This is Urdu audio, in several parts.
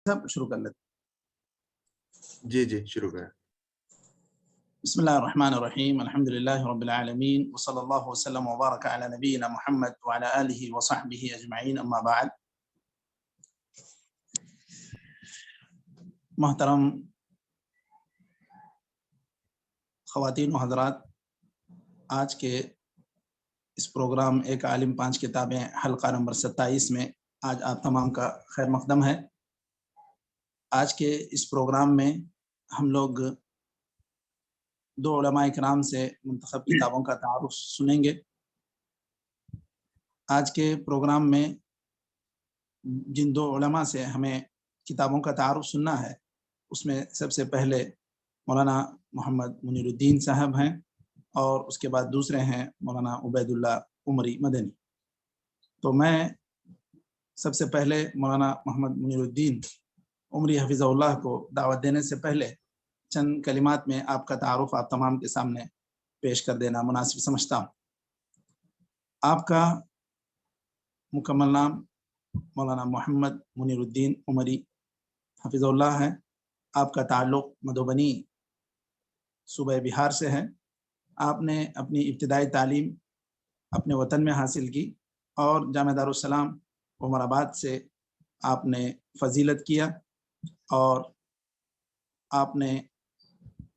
سب شروع کر لیتے. جی شروع کریں. بسم اللہ الرحمن الرحیم. الحمد للہ رب العالمین وصلی اللہ وسلم وبارک علی نبینا محمد وعلی آلہ وصحبہ اجمعین. اما بعد. محترم خواتین و حضرات، آج کے اس پروگرام ایک عالم 5 کتابیں حلقہ نمبر 27 میں آج آپ تمام کا خیر مقدم ہے. آج کے اس پروگرام میں ہم لوگ 2 علماء کرام سے منتخب کتابوں کا تعارف سنیں گے. آج کے پروگرام میں جن 2 علماء سے ہمیں کتابوں کا تعارف سننا ہے، اس میں سب سے پہلے مولانا محمد منیر الدین صاحب ہیں، اور اس کے بعد دوسرے ہیں مولانا عبید اللہ عمری مدنی. تو میں سب سے پہلے مولانا محمد منیر الدین عمری حفظہ اللہ کو دعوت دینے سے پہلے چند کلمات میں آپ کا تعارف آپ تمام کے سامنے پیش کر دینا مناسب سمجھتا ہوں. آپ کا مکمل نام مولانا محمد منیر الدین عمری حفظہ اللہ ہے. آپ کا تعلق مدھوبنی صوبہ بہار سے ہے. آپ نے اپنی ابتدائی تعلیم اپنے وطن میں حاصل کی، اور جامعہ دارالسلام عمر آباد سے آپ نے فضیلت کیا، اور آپ نے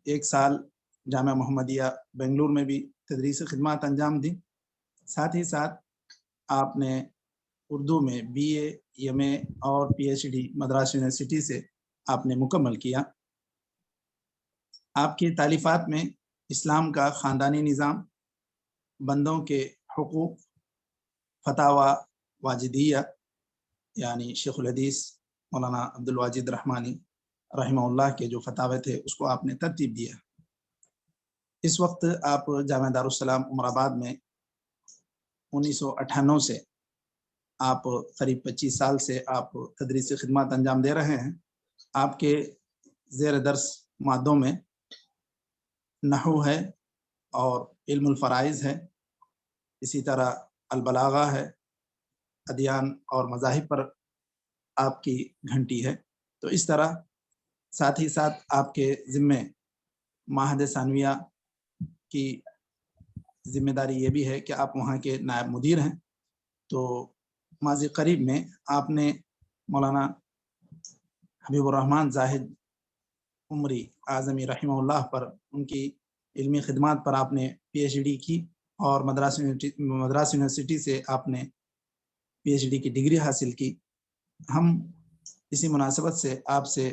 1 سال جامعہ محمدیہ بنگلور میں بھی تدریسی خدمات انجام دی. ساتھ ہی ساتھ آپ نے اردو میں BA MA اور PhD مدراس یونیورسٹی سے آپ نے مکمل کیا. آپ کی تالیفات میں اسلام کا خاندانی نظام، بندوں کے حقوق، فتاوی واجدیہ یعنی شیخ الحدیث مولانا عبدالواجد رحمانی رحمہ اللہ کے جو فتاوی تھے اس کو آپ نے ترتیب دیا. اس وقت آپ جامعہ دارالسلام عمر آباد میں 1998 سے آپ قریب 25 سال سے آپ تدریسی خدمات انجام دے رہے ہیں. آپ کے زیر درس مادوں میں نحو ہے، اور علم الفرائض ہے، اسی طرح البلاغہ ہے، ادیان اور مذاہب پر آپ کی گھنٹی ہے. تو اس طرح ساتھ ہی ساتھ آپ کے ذمے معہد ثانویہ کی ذمہ داری یہ بھی ہے کہ آپ وہاں کے نائب مدیر ہیں. تو ماضی قریب میں آپ نے مولانا حبیب الرحمن زاہد عمری اعظمی رحمہ اللہ پر ان کی علمی خدمات پر آپ نے PhD کی، اور مدراس یونیورسٹی سے آپ نے PhD کی ڈگری حاصل کی. ہم اسی مناسبت سے آپ سے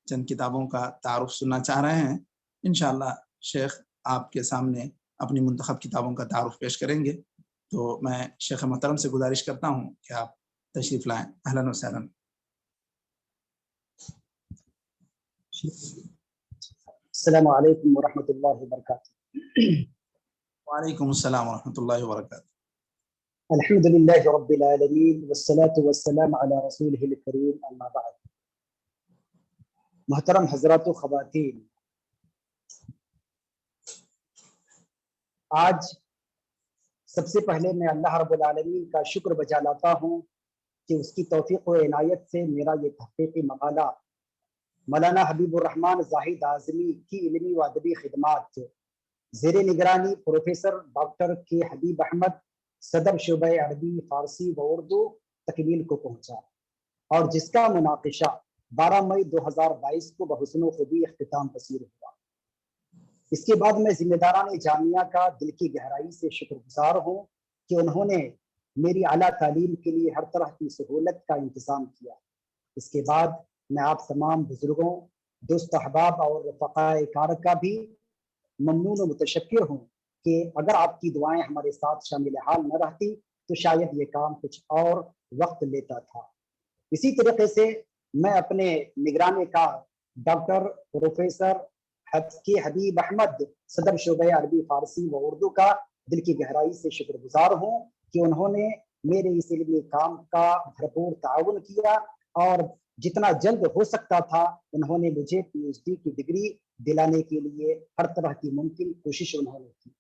چند کتابوں کا تعارف سننا چاہ رہے ہیں. انشاءاللہ شیخ آپ کے سامنے اپنی منتخب کتابوں کا تعارف پیش کریں گے. تو میں شیخ محترم سے گزارش کرتا ہوں کہ آپ تشریف لائیں. اہلا وسہلا. السلام علیکم ورحمۃ اللہ وبرکاتہ. وعلیکم السلام ورحمۃ اللہ وبرکاتہ. الحمد للہ رب العالمین والصلاة والسلام علی رسولہ الکریم. اما بعد. محترم حضرات و خواتین، آج سب سے پہلے میں اللہ رب العالمین کا شکر بجا لاتا ہوں کہ اس کی توفیق و عنایت سے میرا یہ تحقیقی مقالہ مولانا حبیب الرحمن زاہد اعظمی کی علمی و ادبی خدمات زیر نگرانی پروفیسر ڈاکٹر کے حبیب احمد صدر شعبہ عربی فارسی و اردو تکمیل کو پہنچا، اور جس کا مناقشہ 12 مئی 2022 کو بحسن و خوبی اختتام پذیر ہوا. اس کے بعد میں ذمہ داران جامعہ کا دل کی گہرائی سے شکر گزار ہوں کہ انہوں نے میری اعلیٰ تعلیم کے لیے ہر طرح کی سہولت کا انتظام کیا. اس کے بعد میں آپ تمام بزرگوں، دوست احباب اور رفقائے کار کا بھی ممنون و متشکر ہوں کہ اگر آپ کی دعائیں ہمارے ساتھ شامل حال نہ رہتی تو شاید یہ کام کچھ اور وقت لیتا تھا. اسی طریقے سے میں اپنے نگران کار ڈاکٹر پروفیسر کے حبیب احمد صدر شعبہ عربی فارسی و اردو کا دل کی گہرائی سے شکر گزار ہوں کہ انہوں نے میرے اس علمی کام کا بھرپور تعاون کیا، اور جتنا جلد ہو سکتا تھا انہوں نے مجھے PhD کی ڈگری دلانے کے لیے ہر طرح کی ممکن کوشش انہوں نے کی.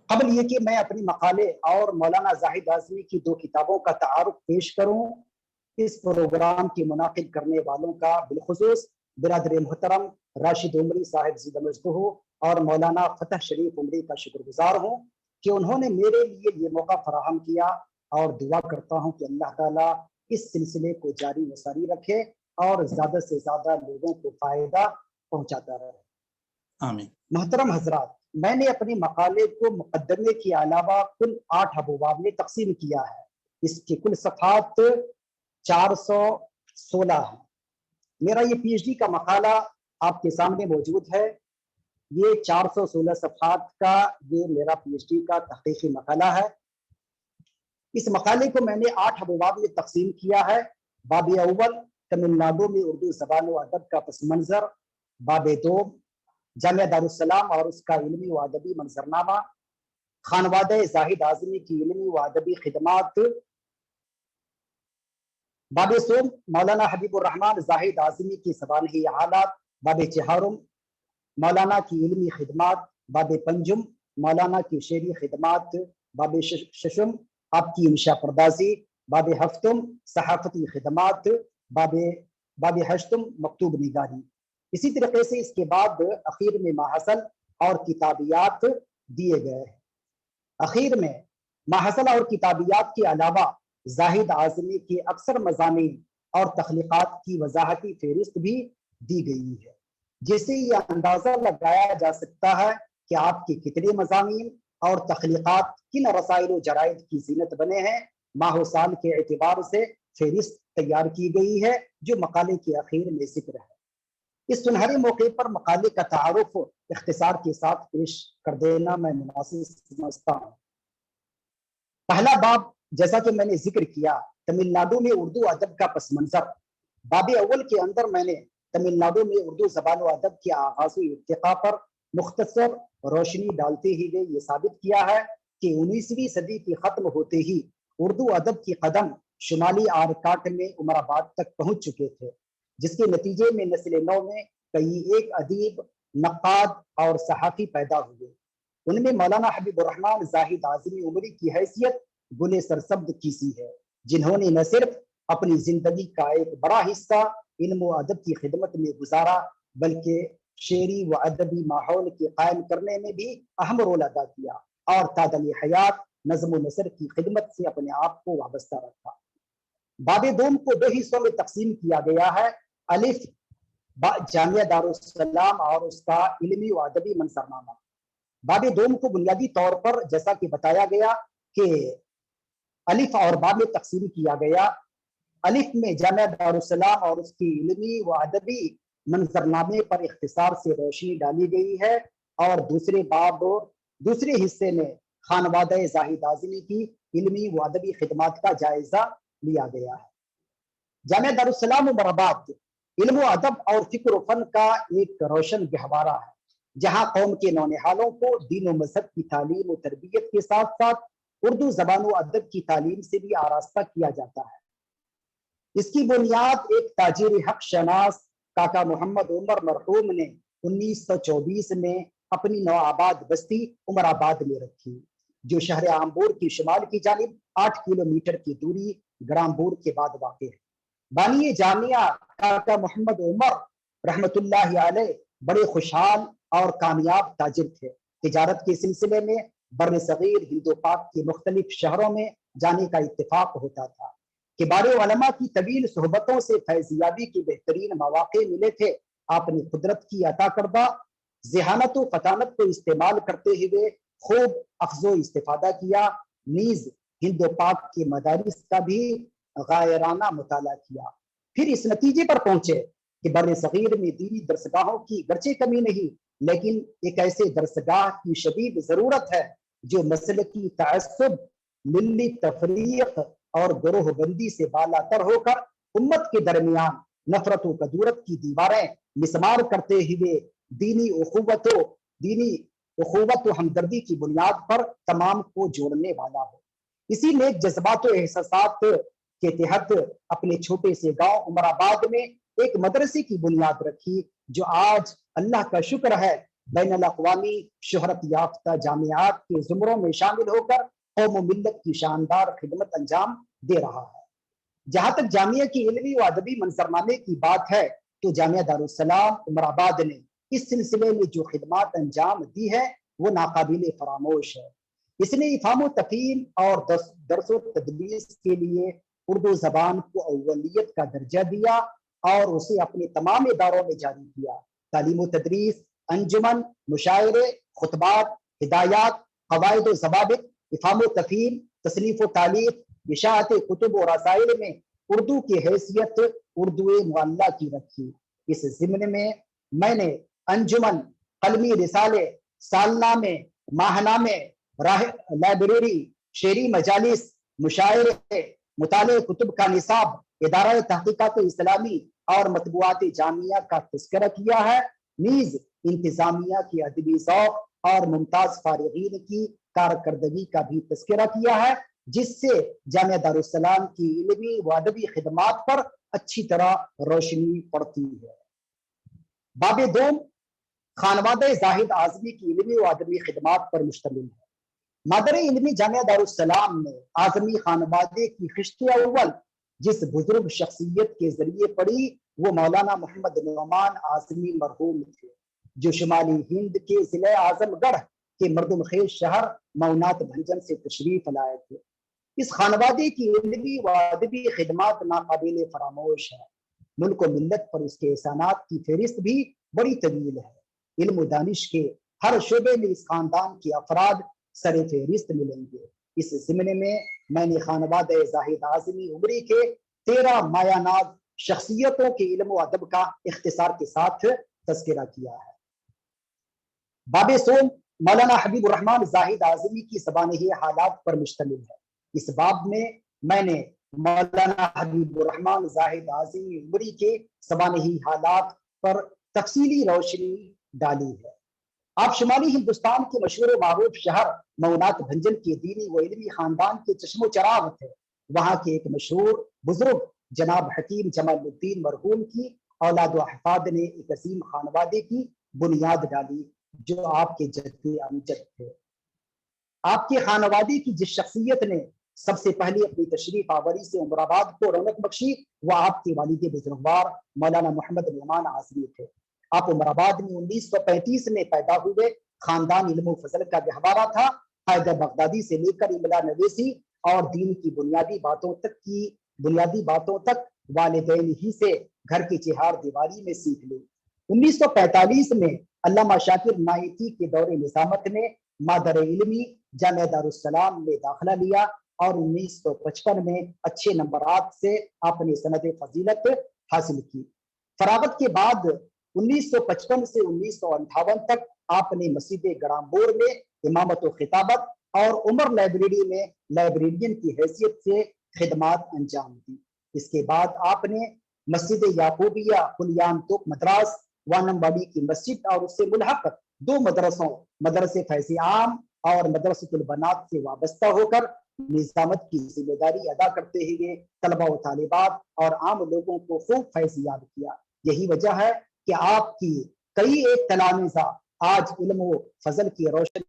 قبل یہ کہ میں اپنی مقالے اور مولانا زاہد اعظمی کی 2 کتابوں کا تعارف پیش کروں، اس پروگرام کی منعقد کرنے والوں کا بالخصوص برادر محترم راشد عمری صاحب زندہ مجدہ اور مولانا فتح شریف عمری کا شکر گزار ہوں کہ انہوں نے میرے لیے یہ موقع فراہم کیا، اور دعا کرتا ہوں کہ اللہ تعالیٰ اس سلسلے کو جاری و ساری رکھے اور زیادہ سے زیادہ لوگوں کو فائدہ پہنچاتا رہے۔ آمین۔ محترم حضرات، میں نے اپنے مقالے کو مقدمے کے علاوہ کل 8 ابواب میں تقسیم کیا ہے۔ اس کی کل صفحات 416 ہیں۔ میرا یہ پی ایچ ڈی کا مقالہ آپ کے سامنے موجود ہے۔ یہ 416 صفحات کا یہ میرا پی ایچ ڈی کا تحقیقی مقالہ ہے۔ اس مقالے کو میں نے 8 ابواب میں تقسیم کیا ہے۔ باب اول، تمل ناڈو میں اردو زبان و ادب کا پس منظر۔ باب دوم، جامعہ دارالسلام اور اس کا علمی و ادبی منظرنامہ۔ خانوادہ زاہد اعظمی کی علمی و ادبی خدمات۔ باب سوم، مولانا حبیب الرحمن زاہد اعظمی کی سوانحی حالات۔ باب چہارم، مولانا کی علمی خدمات۔ باب پنجم، مولانا کی شعری خدمات۔ باب ششم، آپ کی انشاء پردازی۔ باب ہفتم، صحافتی خدمات۔ باب ہشتم، مکتوب نگاری۔ اسی طریقے سے اس کے بعد اخیر میں ماحصل اور کتابیات دیے گئے ہیں۔ اخیر میں ماحصل اور کتابیات کے علاوہ زاہد اعظمی کے اکثر مضامین اور تخلیقات کی وضاحتی فہرست بھی دی گئی ہے، جس سے یہ اندازہ لگایا جا سکتا ہے کہ آپ کے کتنے مضامین اور تخلیقات کن رسائل و جرائد کی زینت بنے ہیں۔ ماہ و سال کے اعتبار سے فہرست تیار کی گئی ہے جو مقالے کے اخیر میں ذکر ہے۔ اس سنہرے موقع پر مقالے کا تعارف اختصار کے ساتھ پیش کر دینا میں مناسب سمجھتا ہوں۔ پہلا باب، جیسا کہ میں نے ذکر کیا، تمل ناڈو میں اردو ادب کا پس منظر۔ باب اول کے اندر میں نے تمل ناڈو میں اردو زبان و ادب کے آغاز و ارتقاء پر مختصر روشنی ڈالتے ہی یہ ثابت کیا ہے کہ 19ویں صدی کی ختم ہوتے ہی اردو ادب کی قدم شمالی آرکاٹ میں عمر آباد تک پہنچ چکے تھے، جس کے نتیجے میں نسل نو میں کئی ایک ادیب، نقاد اور صحافی پیدا ہوئے۔ ان میں مولانا حبیب الرحمن زاہد اعظمی عمری کی حیثیت گل سرسبز کیسی ہے، جنہوں نے نہ صرف اپنی زندگی کا ایک بڑا حصہ علم و ادب کی خدمت میں گزارا بلکہ شعری و ادبی ماحول کے قائم کرنے میں بھی اہم رول ادا کیا اور تعدیل حیات، نظم و نثر کی خدمت سے اپنے آپ کو وابستہ رکھا۔ باب دوم کو 2 حصوں میں تقسیم کیا گیا ہے۔ الف، جامعہ دارالسلام اور اس کا علمی و ادبی منظرنامہ۔ باب دوم کو بنیادی طور پر جیسا کہ بتایا گیا کہ الف اور باب میں تقسیم کیا گیا۔ الف میں جامعہ دارالسلام اور اس کی علمی و ادبی منظرنامے پر اختصار سے روشنی ڈالی گئی ہے، اور دوسرے حصے میں خانوادہ زاہد اعظمی کی علمی و ادبی خدمات کا جائزہ لیا گیا ہے۔ جامعہ دارالسلام عمر آباد علم و ادب اور فکر و فن کا ایک روشن گہوارہ ہے، جہاں قوم کے نونہالوں کو دین و مذہب کی تعلیم و تربیت کے ساتھ ساتھ اردو زبان و ادب کی تعلیم سے بھی آراستہ کیا جاتا ہے۔ اس کی بنیاد ایک تاجر حق شناس کاکا محمد عمر مرحوم نے 1924 میں اپنی نوآباد بستی عمر آباد میں رکھی، جو شہر آمبور کی شمال کی جانب 8 کلومیٹر کی دوری گرامبور کے بعد واقع ہے۔ بانی جامعہ کاکا محمد عمر رحمت اللہ علیہ بڑے خوشحال اور کامیاب تاجر تھے۔ تجارت کے سلسلے میں بر صغیر ہند و پاک کے مختلف شہروں میں جانے کا اتفاق ہوتا تھا۔ کبار علماء کی طویل صحبتوں سے فیضیابی کے بہترین مواقع ملے تھے۔ آپ نے قدرت کی عطا کردہ ذہانت و فطانت کو استعمال کرتے ہوئے خوب اخذ و استفادہ کیا، نیز ہند و پاک کے مدارس کا بھی غائرانہ مطالعہ کیا۔ پھر اس نتیجے پر پہنچے کہ بر صغیر میں دینی درسگاہوں کی گرچہ کمی نہیں، لیکن ایک ایسے درسگاہ کی شدید ضرورت ہے جو مسلکی تعصب، ملی تفریق اور گروہ بندی سے بالا تر ہو کر امت کے درمیان نفرت و کدورت کی دیواریں مسمار کرتے ہوئے دینی اخوت و ہمدردی کی بنیاد پر تمام کو جوڑنے والا ہو۔ اسی نیک جذبات و احساسات کے تحت اپنے چھوٹے سے گاؤں عمر آباد میں ایک مدرسے کی بنیاد رکھی، جو آج اللہ کا شکر ہے بین الاقوامی شہرت یافتہ جامعات کے زمروں میں شامل ہو کر قوم و ملت کی شاندار خدمت انجام دے رہا ہے۔ جہاں تک جامعہ کی علمی و ادبی منظرنامے کی بات ہے تو جامعہ دارالسلام عمر آباد نے اس سلسلے میں جو خدمات انجام دی ہے وہ ناقابل فراموش ہے۔ اس نے افہام و تفہیم اور درس و تدریس کے لیے اردو زبان کو اولیت کا درجہ دیا اور اسے اپنے تمام اداروں میں جاری کیا۔ تعلیم و تدریس، انجمن، مشاعرے، خطبات، ہدایات، قواعد و ضوابط، افہام و تفہیم، تصنیف و تالیف، اشاعت کتب و رسائل میں اردو کی حیثیت اردو معلّہ کی رکھی۔ اس ضمن میں نے انجمن، قلمی رسالے، سالنامے، ماہنامے، لائبریری، شعری مجالس، مشاعرے، مطالعہ کتب کا نصاب، ادارہ تحقیقات اسلامی اور مطبوعات جامعہ کا تذکرہ کیا ہے۔ نیز انتظامیہ کی ادبی ذوق اور ممتاز فارغین کی کارکردگی کا بھی تذکرہ کیا ہے، جس سے جامعہ دارالسلام کی علمی و ادبی خدمات پر اچھی طرح روشنی پڑتی ہے۔ باب دوم خانوادہ زاہد اعظمی کی علمی و ادبی خدمات پر مشتمل ہے۔ مادر علمی جامعہ دارالسلام میں اعظمی خانوادے کی خشت اول جس بزرگ شخصیت کے ذریعے پڑی وہ مولانا محمد نعمان اعظمی مرحوم تھے، جو شمالی ہند کے ضلع اعظم گڑھ کے مردم خیز شہر مونات بھنجن سے تشریف لائے تھے۔ اس خانوادے کی علمی و ادبی خدمات ناقابل فراموش ہے۔ ملک و ملت پر اس کے احسانات کی فہرست بھی بڑی طویل ہے۔ علم و دانش کے ہر شعبے میں اس خاندان کے افراد سر فہرست ملیں گے۔ اس ضمن میں نے خانوادہ زاہد اعظمی عمری کے 13 مایہ ناز شخصیتوں کے علم و ادب کا اختصار کے ساتھ تذکرہ کیا ہے۔ باب سوم مولانا حبیب الرحمن زاہد اعظمی کی سوانح حالات پر مشتمل ہے۔ اس باب میں نے مولانا حبیب الرحمن زاہد اعظمی عمری کے سوانح حالات پر تفصیلی روشنی ڈالی ہے۔ آپ شمالی ہندوستان کے مشہور و معروف شہر مونات بھنجن کے دینی و علمی خاندان کے چشم و چراغ تھے۔ وہاں کے ایک مشہور بزرگ جناب حکیم جمال الدین مرحوم کی اولاد و احفاد نے ایک عظیم خانوادے کی بنیاد ڈالی جو آپ کے جد امجد تھے۔ آپ کے خانوادے کی جس شخصیت نے سب سے پہلے اپنی تشریف آوری سے عمر آباد کو رونق بخشی وہ آپ کے والد بزرگوار مولانا محمد نعمان اعظمی تھے۔ آپ عمر آباد میں 1935 میں پیدا ہوئے۔ خاندان علم و فضل کا گہوارہ تھا۔ حیدر بغدادی سے لے کر املا نویسی اور دین کی بنیادی باتوں تک والدین ہی سے گھر کی چہار دیواری میں سیکھ لی۔ 1945 میں علامہ شاکر نائکی کے دور نظامت میں مادر علمی جامعہ دارالسلام میں داخلہ لیا اور 1955 میں اچھے نمبرات سے آپ نے سند فضیلت حاصل کی۔ فراغت کے بعد 1955 سے 1958 تک آپ نے مسجد گرامبور میں امامت و خطابت اور عمر لائبریری میں لائبریرین کی حیثیت سے خدمات انجام دی۔ اس کے بعد آپ نے مسجد یعقوبیہ قلیان توپ مدراس وانم والی کی مسجد اور اس سے ملحق 2 مدرسوں مدرسہ فیض عام اور مدرسۃ البنات سے وابستہ ہو کر نظامت کی ذمہ داری ادا کرتے ہوئے طلبہ و طالبات اور عام لوگوں کو خوب فیض یاب کیا۔ یہی وجہ ہے کہ آپ کی کئی ایک تلامذہ آج علم و فضل کی روشنی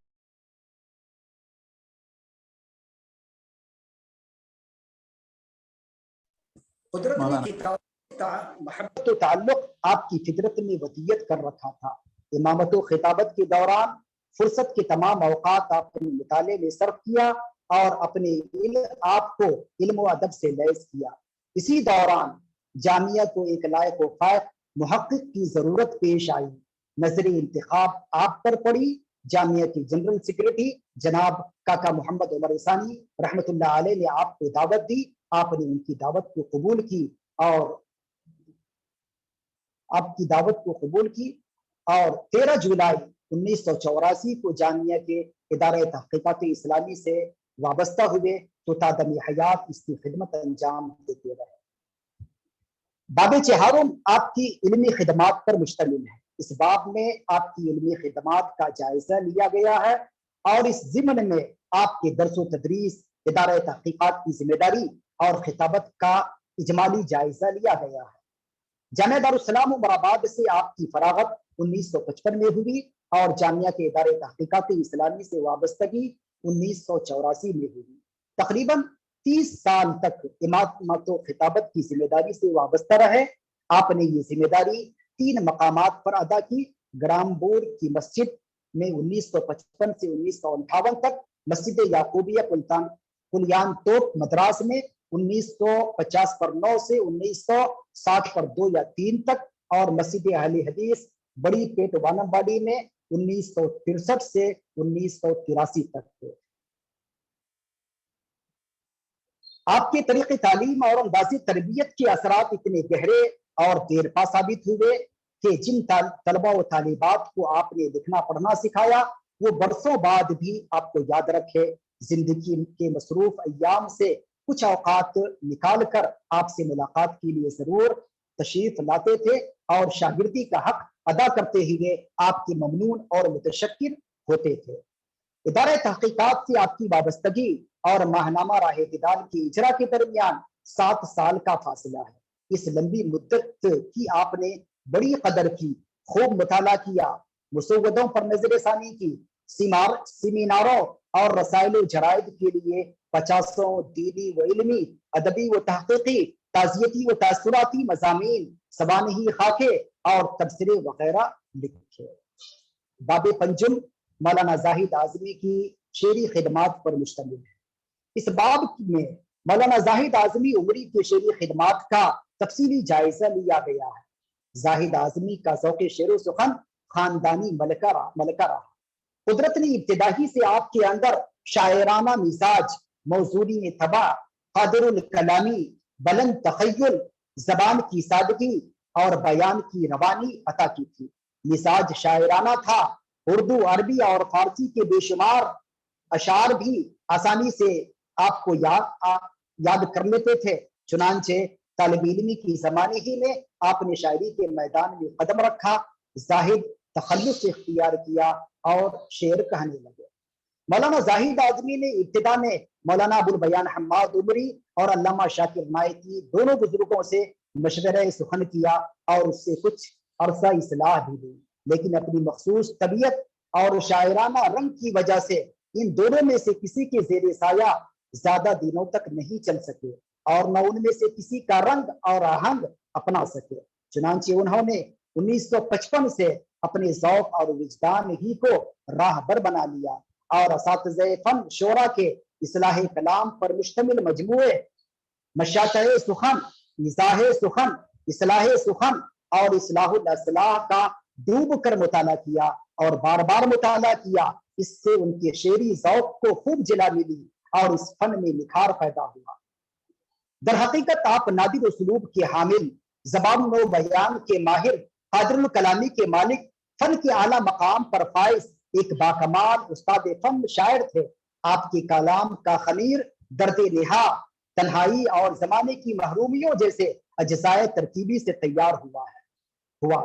قدرت نے محبت و تعلق آپ کی فطرت میں ودیت کر رکھا تھا۔ امامت و خطابت کے دوران فرصت کے تمام اوقات آپ نے مطالعے میں صرف کیا اور آپ کو علم و ادب سے لیس کیا۔ اسی دوران جامعہ کو ایک لائق و فائق محقق کی ضرورت پیش آئی۔ نظر انتخاب آپ پر پڑی۔ جامعہ کے جنرل سیکریٹری جناب کاکا محمد عمر ثانی رحمت اللہ علیہ نے آپ کو دعوت دی۔ آپ نے ان کی دعوت کو قبول کی اور 13 جولائی 1984 کو جامعہ کے ادارہ تحقیقات اسلامی سے وابستہ ہوئے تو تادم حیات اس کی خدمت انجام دیتے رہے۔ باب چہارم آپ کی علمی خدمات پر مشتمل ہے۔ اس باب میں آپ کی علمی خدمات کا جائزہ لیا گیا ہے اور اس ضمن میں آپ کے درس و تدریس، ادارہ تحقیقات کی ذمہ داری اور خطابت کا اجمالی جائزہ لیا گیا ہے۔ جامعہ دارالسلام عمر آباد سے آپ کی فراغت 1955 میں ہوئی اور جامعہ کے ادارے تحقیقات اسلامی سے وابستگی 1984 میں ہوئی۔ تقریباً 30 سال تک امامت و خطابت کی ذمہ داری سے وابستہ رہے۔ آپ نے یہ ذمہ داری 3 مقامات پر ادا کی۔ گرامبور کی مسجد میں 1955 سے 1958 تک، مسجد یعقوبیہ کلیان توپ مدراس میں 1950/9 سے 1960/2 یا 3 تک، اور مسجد اہل حدیث بڑی پیٹ وانمباڑی میں 1963 سے 1983 تک۔ آپ کے طریق تعلیم اور انداز تربیت کے اثرات اتنے گہرے اور دیرپا ثابت ہوئے کہ جن طلبہ و طالبات کو آپ نے لکھنا پڑھنا سکھایا وہ برسوں بعد بھی آپ کو یاد رکھے۔ زندگی کے مصروف ایام سے کچھ اوقات نکال کر آپ سے ملاقات کے لیے ضرور تشریف لاتے تھے اور شاگردی کا حق ادا کرتے ہوئے آپ کے ممنون اور متشکر ہوتے تھے۔ ادارہ تحقیقات سے آپ کی وابستگی اور ماہنامہ راہ اعتدال کی اجرا کے درمیان 7 سال کا فاصلہ ہے۔ اس لمبی مدت کی آپ نے بڑی قدر کی، خوب مطالعہ کیا، مسودوں پر نظر ثانی کی، سیمیناروں اور رسائل و جرائد کے لیے 50 دینی و علمی، ادبی و تحقیقی، تعزیتی و تاثراتی مضامین، سوانحی خاکے اور تبصرے وغیرہ لکھے۔ باب پنجم مولانا زاہد اعظمی کی شعری خدمات پر مشتمل ہے۔ اس باب میں مولانا زاہد اعظمی عمری کے شعری خدمات کا تفصیلی جائزہ لیا گیا ہے۔ زاہد اعظمی کا ذوق شعر و سخن خاندانی ملکہ رہا۔ قدرت نے ابتدا ہی سے آپ کے اندر شاعرانہ مزاج، موزونی طبع، قادر الکلامی، بلند تخیل، زبان کی سادگی اور بیان کی روانی عطا کی تھی۔ مزاج شاعرانہ تھا۔ اردو، عربی اور فارسی کے بے شمار اشعار بھی آسانی سے آپ کو یاد کر لیتے تھے۔ چنانچہ طالب علمی کی زمانے ہی میں آپ نے شاعری کے میدان میں قدم رکھا۔ زاہد تخلص اختیار کیا اور شعر کہنے لگے۔ مولانا زاہد اعظمی نے ابتدا میں مولانا ابوالبیان حماد عمری اور علامہ شاکر نائکی دونوں بزرگوں سے مشورہ سخن کیا اور اس سے کچھ عرصہ اصلاح بھی ہوئی، لیکن اپنی مخصوص طبیعت اور شاعرانہ رنگ کی وجہ سے ان دونوں میں سے کسی کے زیر سایہ زیادہ دنوں تک نہیں چل سکے اور نہ ان میں سے کسی کا رنگ اور آہنگ اپنا سکے۔ چنانچہ انہوں نے 1955 سے اپنے ذوق اور وجدان ہی کو راہبر بنا لیا اور اساتذہ فن شعرا کے اصلاح کلام پر مشتمل مجموعے مشاطۂ سخن، مزاح سخن، اصلاح سخن اور اصلاح الاصلاح کا ڈوب کر مطالعہ کیا اور بار بار مطالعہ کیا۔ اس سے ان کے شعری ذوق کو خوب جلا ملی اور اس فن میں نکھار پیدا ہوا۔ در حقیقت آپ نادر اسلوب کے حامل، زبان و بیان کے ماہر، قادر الکلامی کے مالک، فن کے اعلیٰ مقام پر فائز ایک باکمال استاد فن شاعر تھے۔ آپ کے کلام کا خمیر درد نہا، تنہائی اور زمانے کی محرومیوں جیسے اجزائے ترکیبی سے تیار ہوا۔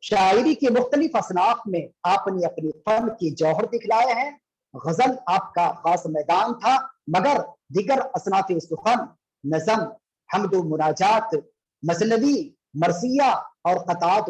شاعری کے مختلف اصناف میں آپ نے اپنے فن کے جوہر دکھلائے ہیں۔ غزل آپ کا خاص میدان تھا، مگر دیگر اصناف سخن، نظم، حمد و مناجات، مثنوی، مرثیہ اور قطعات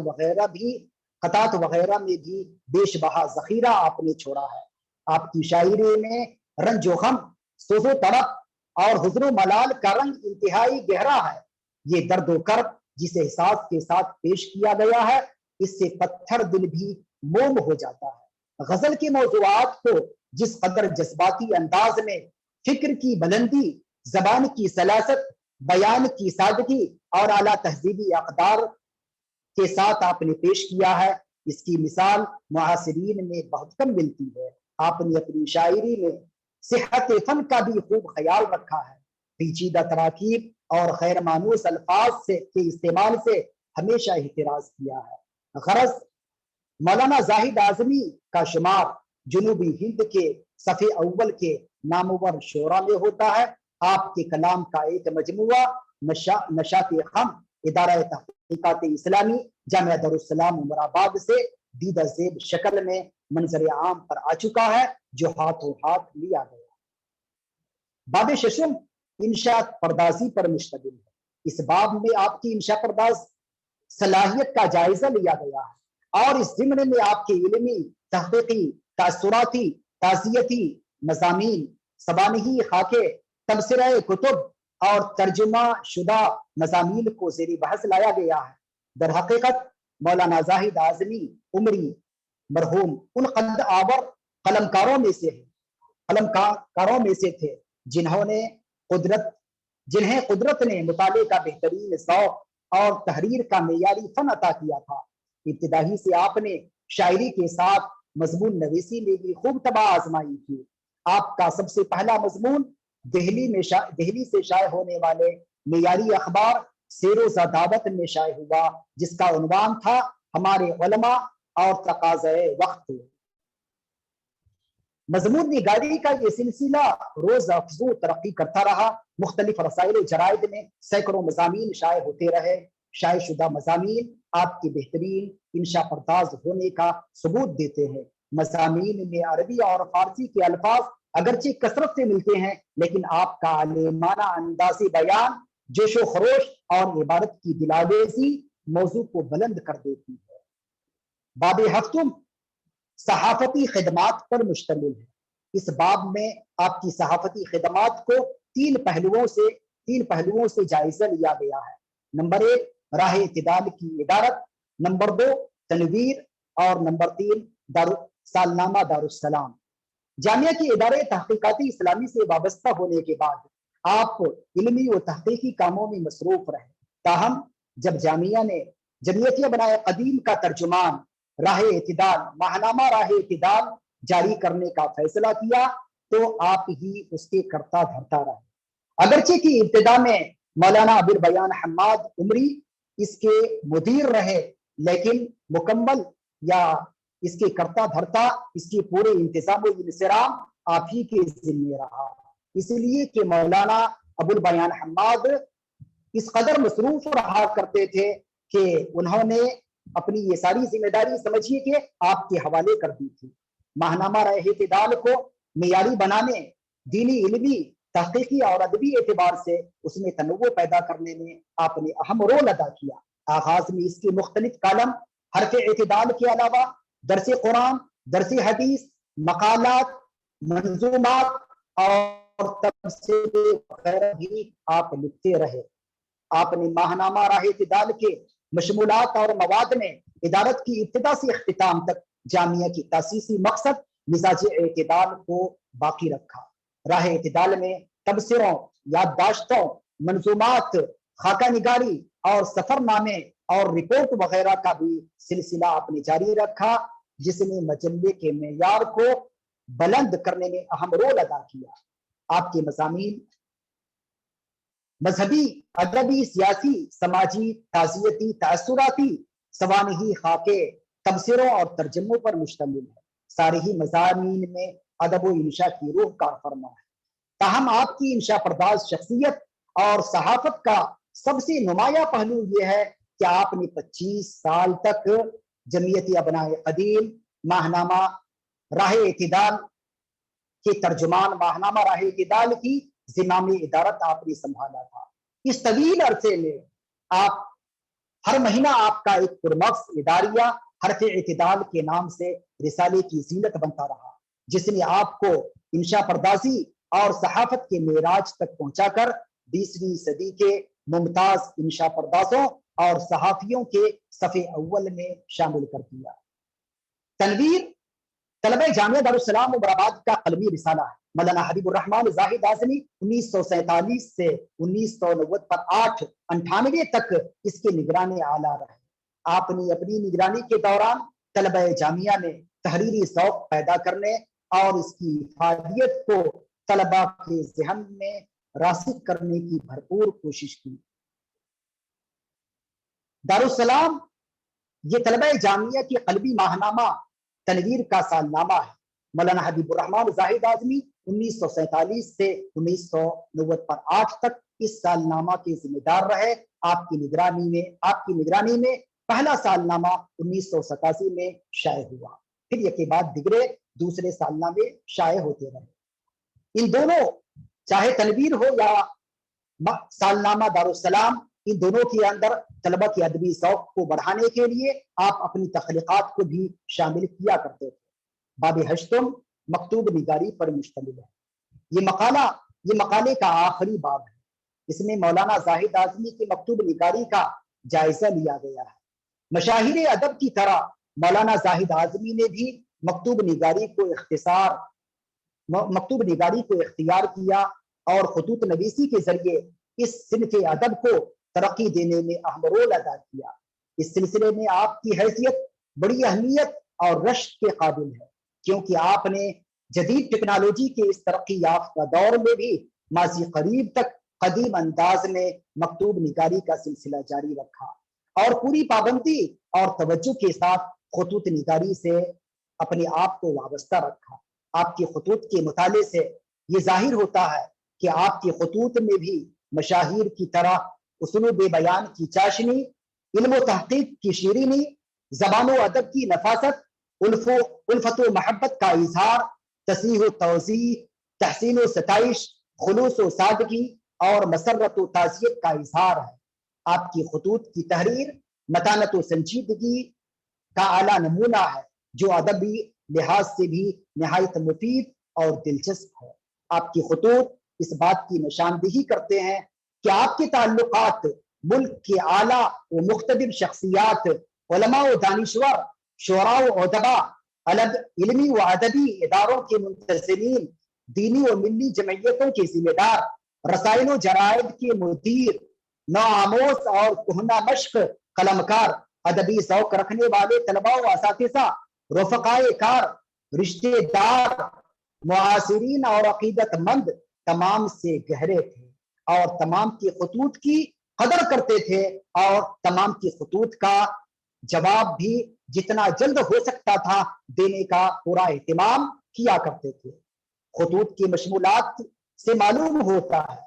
وغیرہ میں بھی بیش بہا ذخیرہ آپ نے چھوڑا ہے۔ آپ کی شاعری میں رنج و غم، سوز و تڑپ اور حزن و ملال کا رنگ انتہائی گہرا ہے۔ یہ درد و کرب جسے احساس کے ساتھ پیش کیا گیا ہے، اس سے پتھر دل بھی موم ہو جاتا ہے۔ غزل کے موضوعات کو جس قدر جذباتی انداز میں فکر کی بلندی، زبان کی سلاست، بیان کی سادگی اور اعلیٰ تہذیبی اقدار کے ساتھ آپ نے پیش کیا ہے، اس کی مثال معاصرین میں بہت کم ملتی ہے۔ آپ نے اپنی شاعری میں صحت فن کا بھی خوب خیال رکھا ہے۔ پیچیدہ تراکیب اور غیر مانوس الفاظ کے استعمال سے ہمیشہ احتراز کیا ہے۔ غرض مولانا زاہد اعظمی کا شمار جنوبی ہند کے صفحے اول کے نامور شعراء میں ہوتا ہے۔ آپ کے کلام کا ایک مجموعہ نشاط خم ادارہ تحقیقات اسلامی جامعہ دارالسلام عمر آباد سے دیدہ زیب شکل میں منظر عام پر آ چکا ہے، جو ہاتھوں ہاتھ لیا گیا۔ باب ششم انشاء پردازی پر مشتمل ہے۔ اس باب میں آپ کی انشاء پرداز صلاحیت کا جائزہ لیا گیا ہے اور اس ضمن میں آپ کے علمی، تحقیقی، تاثراتی، تعزیتی مضامین، سوانحی خاکے، تبصرہ کتب اور ترجمہ شدہ مضامین کو زیر بحث لایا گیا ہے۔ در حقیقت مولانا زاہد اعظمی عمری مرحوم ان قد آور قلمکاروں میں سے تھے جنہیں قدرت نے مطالعے کا بہترین ذوق اور تحریر کا معیاری فن عطا کیا تھا۔ ابتدائی سے آپ نے شاعری کے ساتھ مضمون نویسی میں بھی خوب طبع آزمائی کی۔ آپ کا سب سے پہلا مضمون دہلی سے شائع ہونے والے معیاری اخبار سیر و دعوت میں شائع ہوا، جس کا عنوان تھا ہمارے علماء اور تقاضۂ وقت۔ مضمون نگاری کا یہ سلسلہ روز افزوں ترقی کرتا رہا۔ مختلف رسائل و جرائد میں سینکڑوں مضامین شائع ہوتے رہے۔ شائع شدہ مضامین آپ کے بہترین انشا پرداز ہونے کا ثبوت دیتے ہیں۔ مضامین میں عربی اور فارسی کے الفاظ اگرچہ کثرت سے ملتے ہیں، لیکن آپ کا عالمانہ انداز بیان، جوش و خروش اور عبارت کی دلاویزی موضوع کو بلند کر دیتی ہے۔ باب ہفتم صحافتی خدمات پر مشتمل ہے۔ اس باب میں آپ کی صحافتی خدمات کو تین پہلوؤں سے جائزہ لیا گیا ہے۔ نمبر 1 راہ اعتدال کی ادارت، نمبر 2 تنویر، اور نمبر 3 سالنامہ دارالسلام۔ جامعہ کے ادارے تحقیقاتی اسلامی سے وابستہ ہونے کے بعد آپ علمی و تحقیقی کاموں میں مصروف رہے۔ تاہم جب جامعہ نے جمعیت بنائے قدیم کا ترجمان راہ اعتدال، ماہنامہ راہ اعتدال جاری کرنے کا فیصلہ کیا تو آپ ہی اس کے کرتا دھرتا رہے۔ اگرچہ کی ابتدا میں مولانا ابوالبیان حماد عمری اس کے مدیر رہے، لیکن مکمل یا اس کے کرتا دھرتا، اس کے پورے انتظام و انصرام آپ ہی کے ذمہ رہا، اس لیے کہ مولانا ابوالبیان حماد اس قدر مصروف رہا کرتے تھے کہ انہوں نے اپنی یہ ساری ذمہ داری سمجھیے کہ آپ کے حوالے کر دی تھی۔ ماہنامہ راہ اعتدال کو معیاری بنانے، دینی، علمی، تحقیقی اور ادبی اعتبار سے اس میں تنوع پیدا کرنے میں آپ نے اہم رول ادا کیا۔ آغاز میں اس کے مختلف کالم حرف اعتدال کے علاوہ درس قرآن، درس حدیث، مقالات، منظومات اور تبصرے وغیرہ بھی آپ لکھتے رہے۔ آپ نے ماہنامہ راہ اعتدال کے مشمولات اور مواد میں ادارت کی ابتدا سے اختتام تک جامعہ کی تاسیسی مقصد مزاج اعتدال کو باقی رکھا۔ راہ اعتدال میں تبصروں، یادداشتوں، منظومات، خاکہ نگاری اور سفر نامے اور رپورٹ وغیرہ کا بھی سلسلہ آپ نے جاری رکھا، جس نے مجلے کے معیار کو بلند کرنے میں اہم رول ادا کیا۔ آپ کے مضامین مذہبی، ادبی، سیاسی، سماجی، تعزیتی، تاثراتی، سوانحی خاکے، تبصروں اور ترجموں پر مشتمل ہے۔ سارے ہی مضامین میں ادب و انشا کی روح کار فرما ہے۔ تاہم آپ کی انشا پرداز شخصیت اور صحافت کا سب سے نمایاں پہلو یہ ہے کہ آپ نے 25 سال تک جمعیت ابنائے قدیم ماہنامہ راہ اعتدال کے ترجمان ماہنامہ راہ اعتدال کی زمام ادارت آپ نے سنبھالا تھا۔ اس طویل عرصے میں آپ ہر مہینہ آپ کا ایک پرمغز اداریہ حرف اعتدال کے نام سے رسالے کی زینت بنتا رہا، جس نے آپ کو انشا پردازی اور صحافت کے معراج تک پہنچا کر 20ویں صدی کے ممتاز انشا پردازوں اور صحافیوں کے صف اول میں شامل کر دیا۔ تنویر طلبہ جامعہ دارالسلام عمرآباد کا قلمی رسالہ ہے۔ مولانا حبیب الرحمن زاہد اعظمی 1947 سے 1990 پر 8/98 تک اس کے نگران اعلیٰ رہے۔ آپ نے اپنی نگرانی کے دوران طلبہ جامعہ میں تحریری ذوق پیدا کرنے اور اس کی افادیت کو طلبہ کے ذہن میں راسخ کرنے کی بھرپور کوشش کی۔ دارالسلام یہ طلبہ جامعہ کی قلبی ماہنامہ تنویر کا سالنامہ ہے۔ مولانا حبیب الرحمن زاہد اعظمی 1947 سے 1990 پر 8 تک اس سالنامہ کے ذمہ دار رہے۔ آپ کی نگرانی میں پہلا سالنامہ 1987 میں شائع ہوا، پھر یہ کے بعد دیگرے دوسرے سالنامے شائع ہوتے رہے۔ ان دونوں، چاہے تنویر ہو یا سالنامہ دارالسلام، ان دونوں کے اندر طلبہ کی ادبی ذوق کو بڑھانے کے لیے آپ اپنی تخلیقات کو بھی شامل کیا کرتے تھے۔ باب ہشتم مکتوب نگاری پر مشتمل ہے۔ یہ مقالے کا آخری باب ہے۔ اس میں مولانا زاہد اعظمی کی مکتوب نگاری کا جائزہ لیا گیا ہے۔ مشاہیر ادب کی طرح مولانا زاہد اعظمی نے بھی مکتوب نگاری کو اختیار کیا اور خطوط نویسی کے ذریعے اس صنف ادب کو ترقی دینے میں اہم رول ادا کیا۔ اس سلسلے میں آپ کی حیثیت بڑی اہمیت اور رشک کے قابل ہے، کیونکہ آپ نے جدید ٹیکنالوجی کے اس ترقی یافتہ دور میں بھی ماضی قریب تک قدیم انداز میں مکتوب نگاری کا سلسلہ جاری رکھا اور پوری پابندی اور توجہ کے ساتھ خطوط نگاری سے اپنے آپ کو وابستہ رکھا۔ آپ کے خطوط کے مطالعے سے یہ ظاہر ہوتا ہے کہ آپ کے خطوط میں بھی مشاہیر کی طرح اسلوب بیان کی چاشنی، علم و تحقیق کی شیرینی، زبان و ادب کی نفاست، الفت و محبت کا اظہار، تصحیح و توضیح، تحسین و ستائش، خلوص و سادگی اور مسرت و تعزیت کا اظہار ہے۔ آپ کی خطوط کی تحریر متانت و سنجیدگی کا اعلیٰ نمونہ ہے، جو ادبی لحاظ سے بھی نہایت مفید اور دلچسپ ہے۔ آپ کی خطوط اس بات کی نشاندہی کرتے ہیں کہ آپ کے تعلقات ملک کے اعلیٰ و مختلف شخصیات، علماء و دانشور، شعراء و ادباء، علمی و ادبی اداروں کے منتظمین، دینی و ملی جمعیتوں کے ذمہ دار، رسائل و جرائد کے مدیر، نوآموز اور کہنہ مشق قلمکار، ادبی ذوق رکھنے والے طلباء و اساتذہ، رفقائے کار، رشتے دار، معاصرین اور عقیدت مند تمام سے گہرے تھے اور تمام کی خطوط کی قدر کرتے تھے اور تمام کی خطوط کا جواب بھی جتنا جلد ہو سکتا تھا دینے کا پورا اہتمام کیا کرتے تھے۔ خطوط کی مشمولات سے معلوم ہوتا ہے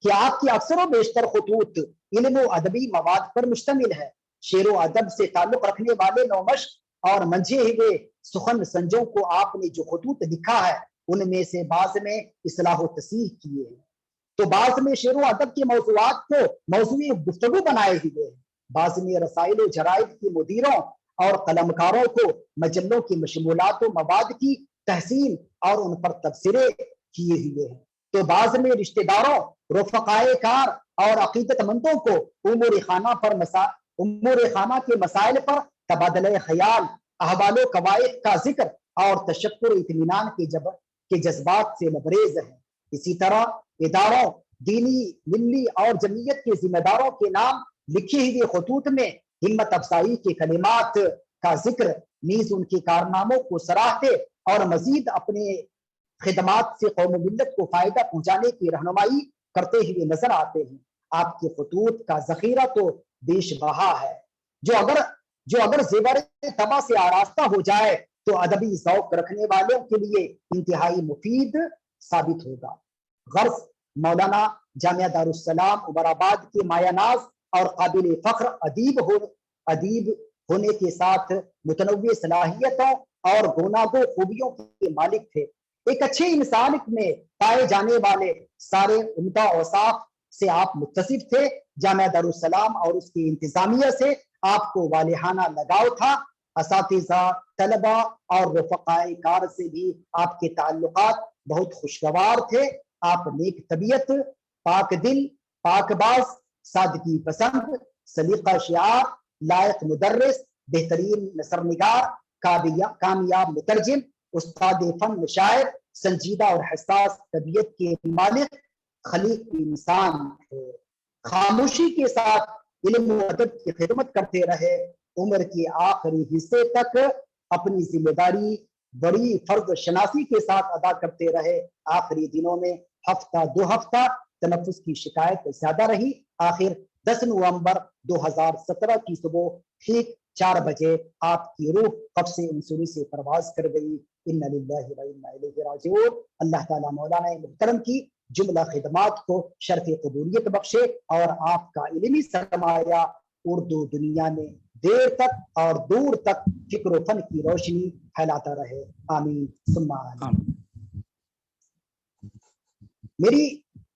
کہ آپ کی اکثر و بیشتر خطوط علم و ادبی مواد پر مشتمل ہے۔ شعر و ادب سے تعلق رکھنے والے نومشق اور منجھے ہوئے سخن سنجوں کو آپ نے جو خطوط لکھا ہے ان میں سے بعض میں اصلاح و تصحیح کیے ہیں، تو بعض میں شعر و ادب کے موضوعات کو موضوع گفتگو بنائے ہوئے ہیں، بعض میں رسائل و جرائد کے مدیروں اور قلمکاروں کو مجلوں کی مشمولات و مواد کی تحسین اور ان پر تبصرے کیے ہوئے ہیں، تو بعض میں رشتہ داروں، رفقائے کار اور عقیدت مندوں کو امور خانہ کے مسائل پر تبادلہ خیال، احوال و قواعد کا ذکر اور تشکر و اطمینان کے جذبات سے لبریز ہیں۔ اسی طرح اداروں، دینی، ملی اور جمعیت کے ذمہ داروں کے نام لکھی ہوئی خطوط میں ہمت افزائی کے کلمات کا ذکر، نیز ان کے کارناموں کو سراہتے اور مزید اپنے خدمات سے قوم و ملت کو فائدہ پہنچانے کی رہنمائی کرتے ہوئے نظر آتے ہیں۔ آپ کے خطوط کا ذخیرہ تو بیش بہا ہے، جو اگر زیور طبع سے آراستہ ہو جائے تو ادبی ذوق رکھنے والوں کے لیے انتہائی مفید ثابت ہوگا۔ غرض مولانا جامعہ دارالسلام عمر آباد کے مایہ ناز اور قابل فخر ادیب ہونے کے ساتھ متنوع صلاحیتوں اور گوناگو خوبیوں کے مالک تھے۔ ایک اچھے انسان میں پائے جانے والے سارے عمدہ اوصاف سے آپ متصف تھے۔ جامعہ دارالسلام اور اس کی انتظامیہ سے آپ کو والہانہ لگاؤ تھا۔ اساتذہ، طلبہ اور رفقائے کار سے بھی آپ کے تعلقات بہت خوشگوار تھے۔ آپ نیک طبیعت، پاک دل، پاک باز، سادگی پسند، سلیقہ شعار، لائق مدرس، بہترین نثر نگار، کامیاب مترجم، استاد فن شاعر، سنجیدہ اور حساس طبیعت کے مالک، خلیق انسان ہے۔ خاموشی کے ساتھ علم و ادب کی خدمت کرتے رہے۔ عمر کے آخری حصے تک اپنی ذمہ داری بڑی فرض شناسی کے ساتھ ادا کرتے رہے۔ آخری دنوں میں ہفتہ دو ہفتہ تنفس کی شکایت زیادہ رہی۔ آخر 10 نومبر 2017 کی صبح ٹھیک 4 بجے آپ کی روح قبض انسانی سے پرواز کر گئی۔ انا للہ و انا الیہ راجعون۔ اللہ تعالیٰ مولانا محترم کی جملہ خدمات کو شرف قبولیت بخشے اور آپ کا علمی سرمایہ اردو دنیا میں دیر تک اور دور تک فکر و فن کی روشنی پھیلاتا رہے۔ آمین ثم آمین۔ آمین۔ میری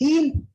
3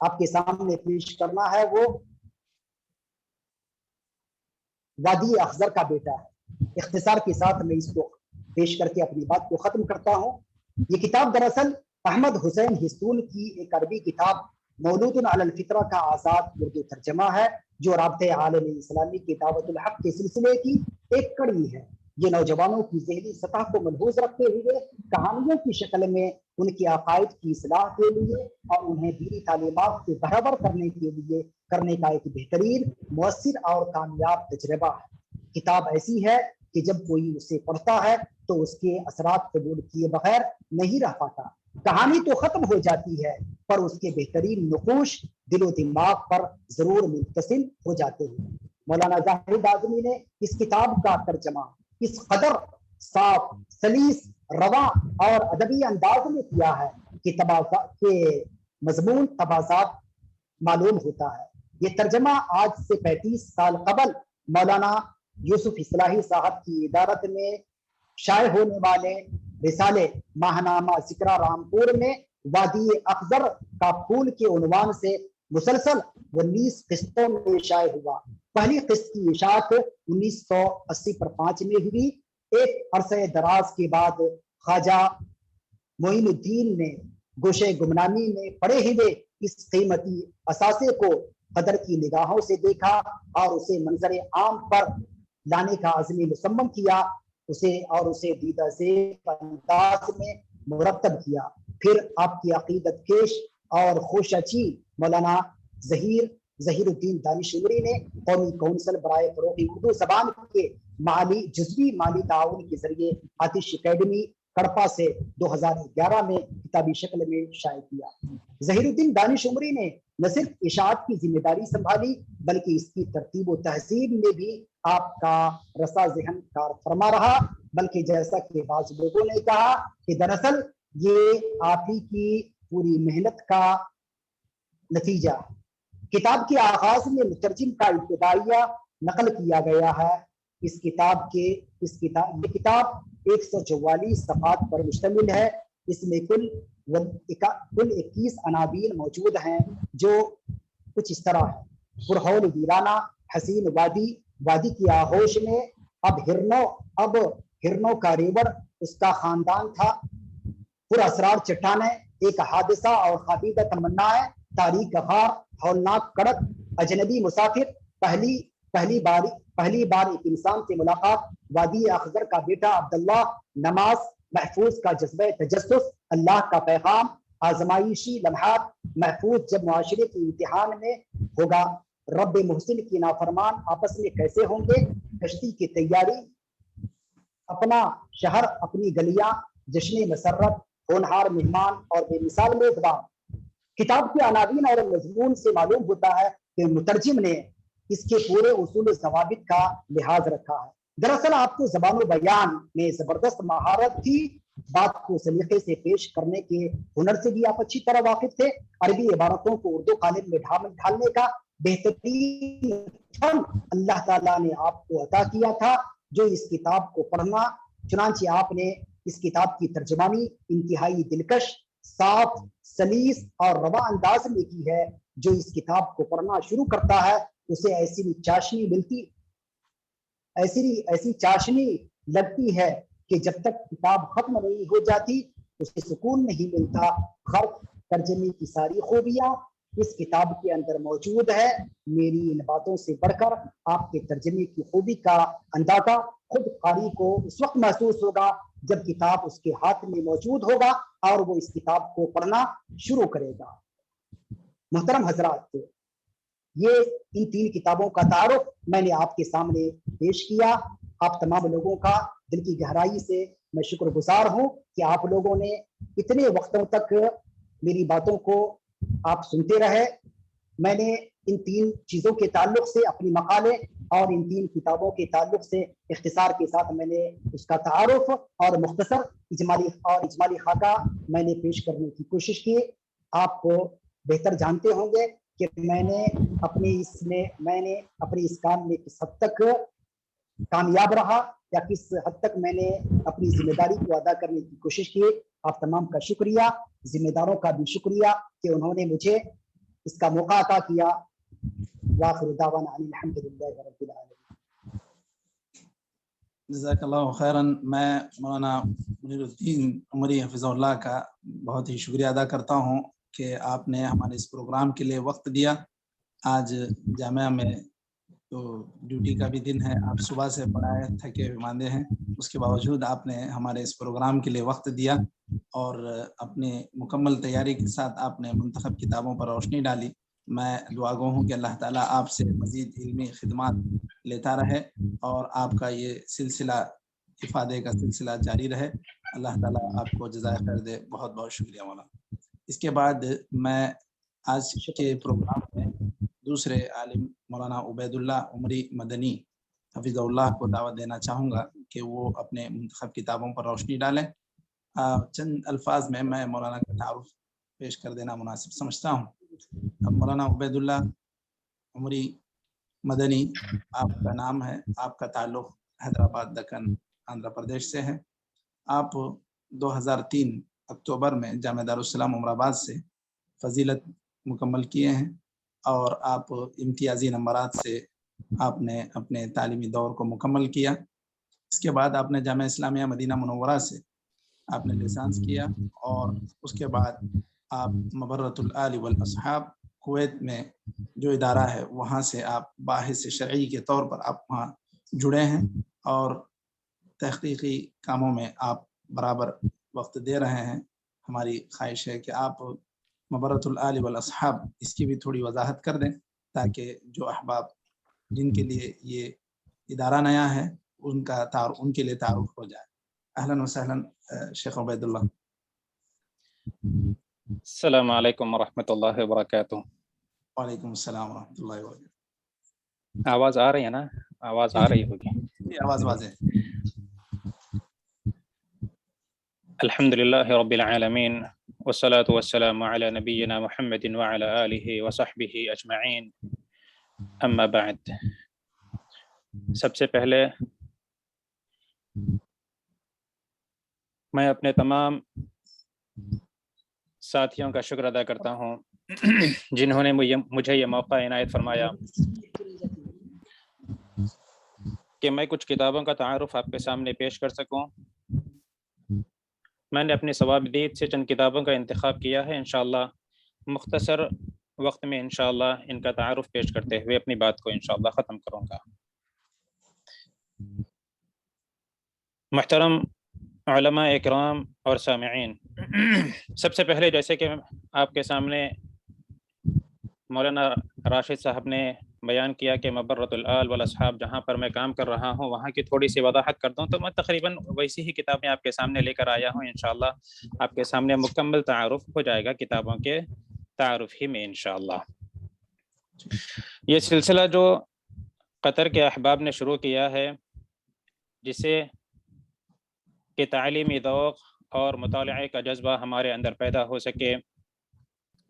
آپ کے سامنے پیش کرنا ہے وہ وادی اخضر کا بیٹا ہے۔ اختصار کے ساتھ میں اس کو پیش کر کے اپنی بات کو ختم کرتا ہوں۔ یہ کتاب دراصل احمد حسین ہستون کی ایک عربی کتاب مولود علی الفطرہ کا آزاد اردو ترجمہ ہے، جو رابطہ عالم اسلامی کی دعوت الحق کے سلسلے کی ایک کڑی ہے۔ یہ نوجوانوں کی ذہنی سطح کو ملحوظ رکھتے ہوئے کہانیوں کی شکل میں ان کے عقائد کی اصلاح کے لیے اور انہیں دینی تعلیمات کے برابر کرنے کا ایک بہترین، مؤثر اور کامیاب تجربہ ہے۔ کتاب ایسی ہے کہ جب کوئی اسے پڑھتا ہے تو اس کے اثرات قبول کیے بغیر نہیں رہ پاتا۔ کہانی تو ختم ہو جاتی ہے پر اس کے بہترین نقوش دل و دماغ پر ضرور منتقل ہو جاتے ہیں۔ مولانا زاہد اعظمی نے اس کتاب کا ترجمہ اس قدر صاف، سلیس، رواں اور ادبی انداز میں کیا ہے کہ مضمون تبادلات معلوم ہوتا ہے۔ یہ ترجمہ آج سے 35 سال قبل مولانا یوسف اصلاحی صاحب کی ادارت میں شائع ہونے والے رسالے ماہنامہ ذکرہ رامپور میں وادی اخضر کا پھول کے عنوان سے مسلسل 19 قسطوں میں شائع ہوا۔ پہلی قسط کی اشاعت 1980 میں ہوئی۔ ایک عرصہ دراز کے بعد خواجہ معین الدین نے گوشے گمنامی میں پڑے ہوئے اس قیمتی اثاثے کو قدر کی نگاہوں سے دیکھا اور اسے منظر عام پر لانے کا عزم مصمم کیا، اسے دیدہ زیب انداز میں مرتب کیا۔ پھر آپ کی عقیدت کیش اور خوشچی مولانا ظہیر الدین دانش عمری نے قومی کونسل برائے فروغ اردو زبان کے جزوی مالی تعاون کے ذریعے آتش اکیڈمی کڑپا سے 2011 میں کتابی شکل میں شائع کیا۔ ظہیر الدین دانش عمری نے نہ صرف اشاعت کی ذمہ داری سنبھالی بلکہ اس کی ترتیب و تہذیب میں بھی آپ کا رسا ذہن کار فرما رہا، بلکہ جیسا کہ بعض لوگوں نے کہا کہ دراصل یہ آپ ہی کی پوری محنت کا نتیجہ۔ کتاب کے آغاز میں مترجم کا ابتدائیہ نقل کیا گیا ہے۔ یہ کتاب 144 صفحات پر مشتمل ہے۔ اس میں کل 21 عناوین موجود ہیں جو کچھ اس طرح ہے: پرہول ویرانہ حسین وادی کی آغوش میں اب ہرنوں کا ریوڑ اس کا خاندان تھا، پر اسرار چٹانیں ایک حادثہ اور خوابیدہ تمنا ہے، تاریخ غار ہولناک کڑک اجنبی مسافر پہلی بار ایک انسان سے ملاقات، وادی اخضر کا بیٹا عبداللہ، نماز محفوظ کا جذبہ تجسس، اللہ کا پیغام، آزمائشی لمحات محفوظ جب معاشرے کے امتحان میں ہوگا، رب محسن کی نافرمان آپس میں کیسے ہوں گے، کشتی کی تیاری، اپنا شہر اپنی گلیاں، جشن مسرت، ہونہار مہمان اور بے مثال میزبان۔ کتاب کے عناوین اور مضمون سے معلوم ہوتا ہے کہ مترجم نے اس کے پورے اصول و ضوابط کا لحاظ رکھا ہے۔ دراصل آپ کو زبان و بیان میں زبردست مہارت تھی، بات کو سلیقے سے پیش کرنے کے ہنر سے بھی آپ اچھی طرح واقف تھے، عربی عبارتوں کو اردو قالب میں ڈھالنے کا بہترین فن اللہ تعالیٰ نے آپ کو عطا کیا تھا جو اس کتاب کو پڑھنا، چنانچہ آپ نے اس کتاب کی ترجمانی انتہائی دلکش، صاف، سلیس اور رواں انداز میں کی ہے۔ جو اس کتاب کو پڑھنا شروع کرتا ہے اسے ایسی چاشنی لگتی ہے کہ جب تک کتاب ختم نہیں ہو جاتی اسے سکون نہیں ملتا۔ خرق ترجمے کی ساری خوبیاں اس کتاب کے اندر موجود ہے۔ میری ان باتوں سے بڑھ کر آپ کے ترجمے کی خوبی کا اندازہ خود قاری کو اس وقت محسوس ہوگا جب کتاب اس کے ہاتھ میں موجود ہوگا اور وہ اس کتاب کو پڑھنا شروع کرے گا۔ محترم حضرات، یہ ان 3 کتابوں کا تعارف میں نے آپ کے سامنے پیش کیا۔ آپ تمام لوگوں کا دل کی گہرائی سے میں شکر گزار ہوں کہ آپ لوگوں نے اتنے وقتوں تک میری باتوں کو آپ سنتے رہے۔ میں نے ان 3 چیزوں کے تعلق سے اپنی مقالے اور ان 3 کتابوں کے تعلق سے اختصار کے ساتھ میں نے اس کا تعارف اور مختصر اجمالی خاکہ میں نے پیش کرنے کی کوشش کی۔ آپ کو بہتر جانتے ہوں گے کہ میں نے اپنے اس کام میں کس حد تک کامیاب رہا یا کس حد تک میں نے اپنی ذمہ داری کو ادا کرنے کی کوشش کی۔ آپ تمام کا شکریہ، ذمہ داروں کا بھی شکریہ کہ انہوں نے مجھے اس کا موقع عطا کیا. وآخر دعوانا ان الحمدللہ رب العالمین. جزاک اللہ خیراً. میں مولانا منیر الدین عمری حفظہ اللہ کا بہت ہی شکریہ ادا کرتا ہوں کہ آپ نے ہمارے اس پروگرام کے لیے وقت دیا. آج جامعہ میں تو ڈیوٹی کا بھی دن ہے، آپ صبح سے پڑھائے تھکے ماندے ہیں، اس کے باوجود آپ نے ہمارے اس پروگرام کے لیے وقت دیا اور اپنے مکمل تیاری کے ساتھ آپ نے منتخب کتابوں پر روشنی ڈالی. میں دعا گو ہوں کہ اللہ تعالیٰ آپ سے مزید علمی خدمات لیتا رہے اور آپ کا یہ سلسلہ افادے کا سلسلہ جاری رہے. اللہ تعالیٰ آپ کو جزائے خیر دے. بہت بہت شکریہ مولانا. اس کے بعد میں آج کے پروگرام میں دوسرے عالم مولانا عبید اللہ عمری مدنی حفظہ اللہ کو دعوت دینا چاہوں گا کہ وہ اپنے منتخب کتابوں پر روشنی ڈالیں. چند الفاظ میں مولانا کا تعارف پیش کر دینا مناسب سمجھتا ہوں. اب مولانا عبید اللہ عمری مدنی آپ کا نام ہے، آپ کا تعلق حیدرآباد دکن آندھرا پردیش سے ہے. آپ 2003 اکتوبر میں جامعہ دارالسلام عمر آباد سے فضیلت مکمل کیے ہیں اور آپ امتیازی نمبرات سے آپ نے اپنے تعلیمی دور کو مکمل کیا. اس کے بعد آپ نے جامعہ اسلامیہ مدینہ منورہ سے آپ نے لیسانس کیا اور اس کے بعد آپ مبرۃ الآل والاصحاب کویت میں جو ادارہ ہے وہاں سے آپ باحث شرعی کے طور پر آپ وہاں جڑے ہیں اور تحقیقی کاموں میں آپ برابر وقت دے رہے ہیں. ہماری خواہش ہے کہ آپ مبرۃ الآل والاصحاب اس کی بھی تھوڑی وضاحت کر دیں تاکہ جو احباب جن کے لیے یہ ادارہ نیا ہے ان کے لیے تعارف ہو جائے. اہلاً وسہلاً شیخ عبید اللہ. السلام علیکم ورحمۃ اللہ وبرکاتہ. وعلیکم السلام ورحمۃ اللہ وبرکاتہ. آواز آ رہی ہے نا؟ آواز آ رہی ہوگی. آواز واضح. الحمدللہ رب العالمین والصلاة والسلام علی نبینا محمد وعلی آلہ وصحبہ اجمعین. اما بعد، سب سے پہلے میں اپنے تمام ساتھیوں کا شکر ادا کرتا ہوں جنہوں نے مجھے یہ موقع عنایت فرمایا کہ میں کچھ کتابوں کا تعارف آپ کے سامنے پیش کر سکوں. میں نے اپنی ثوابدید سے چند کتابوں کا انتخاب کیا ہے. انشاءاللہ مختصر وقت میں انشاءاللہ ان کا تعارف پیش کرتے ہوئے اپنی بات کو انشاءاللہ ختم کروں گا. محترم علماء اکرام اور سامعین، سب سے پہلے جیسے کہ آپ کے سامنے مولانا راشد صاحب نے بیان کیا کہ مبرۃ الآل والاصحاب جہاں پر میں کام کر رہا ہوں وہاں کی تھوڑی سی وضاحت کر دوں تو میں تقریباً ویسی ہی کتابیں آپ کے سامنے لے کر آیا ہوں. انشاءاللہ آپ کے سامنے مکمل تعارف ہو جائے گا کتابوں کے تعارف ہی میں انشاءاللہ. یہ سلسلہ جو قطر کے احباب نے شروع کیا ہے جسے کہ تعلیمی ذوق اور مطالعے کا جذبہ ہمارے اندر پیدا ہو سکے،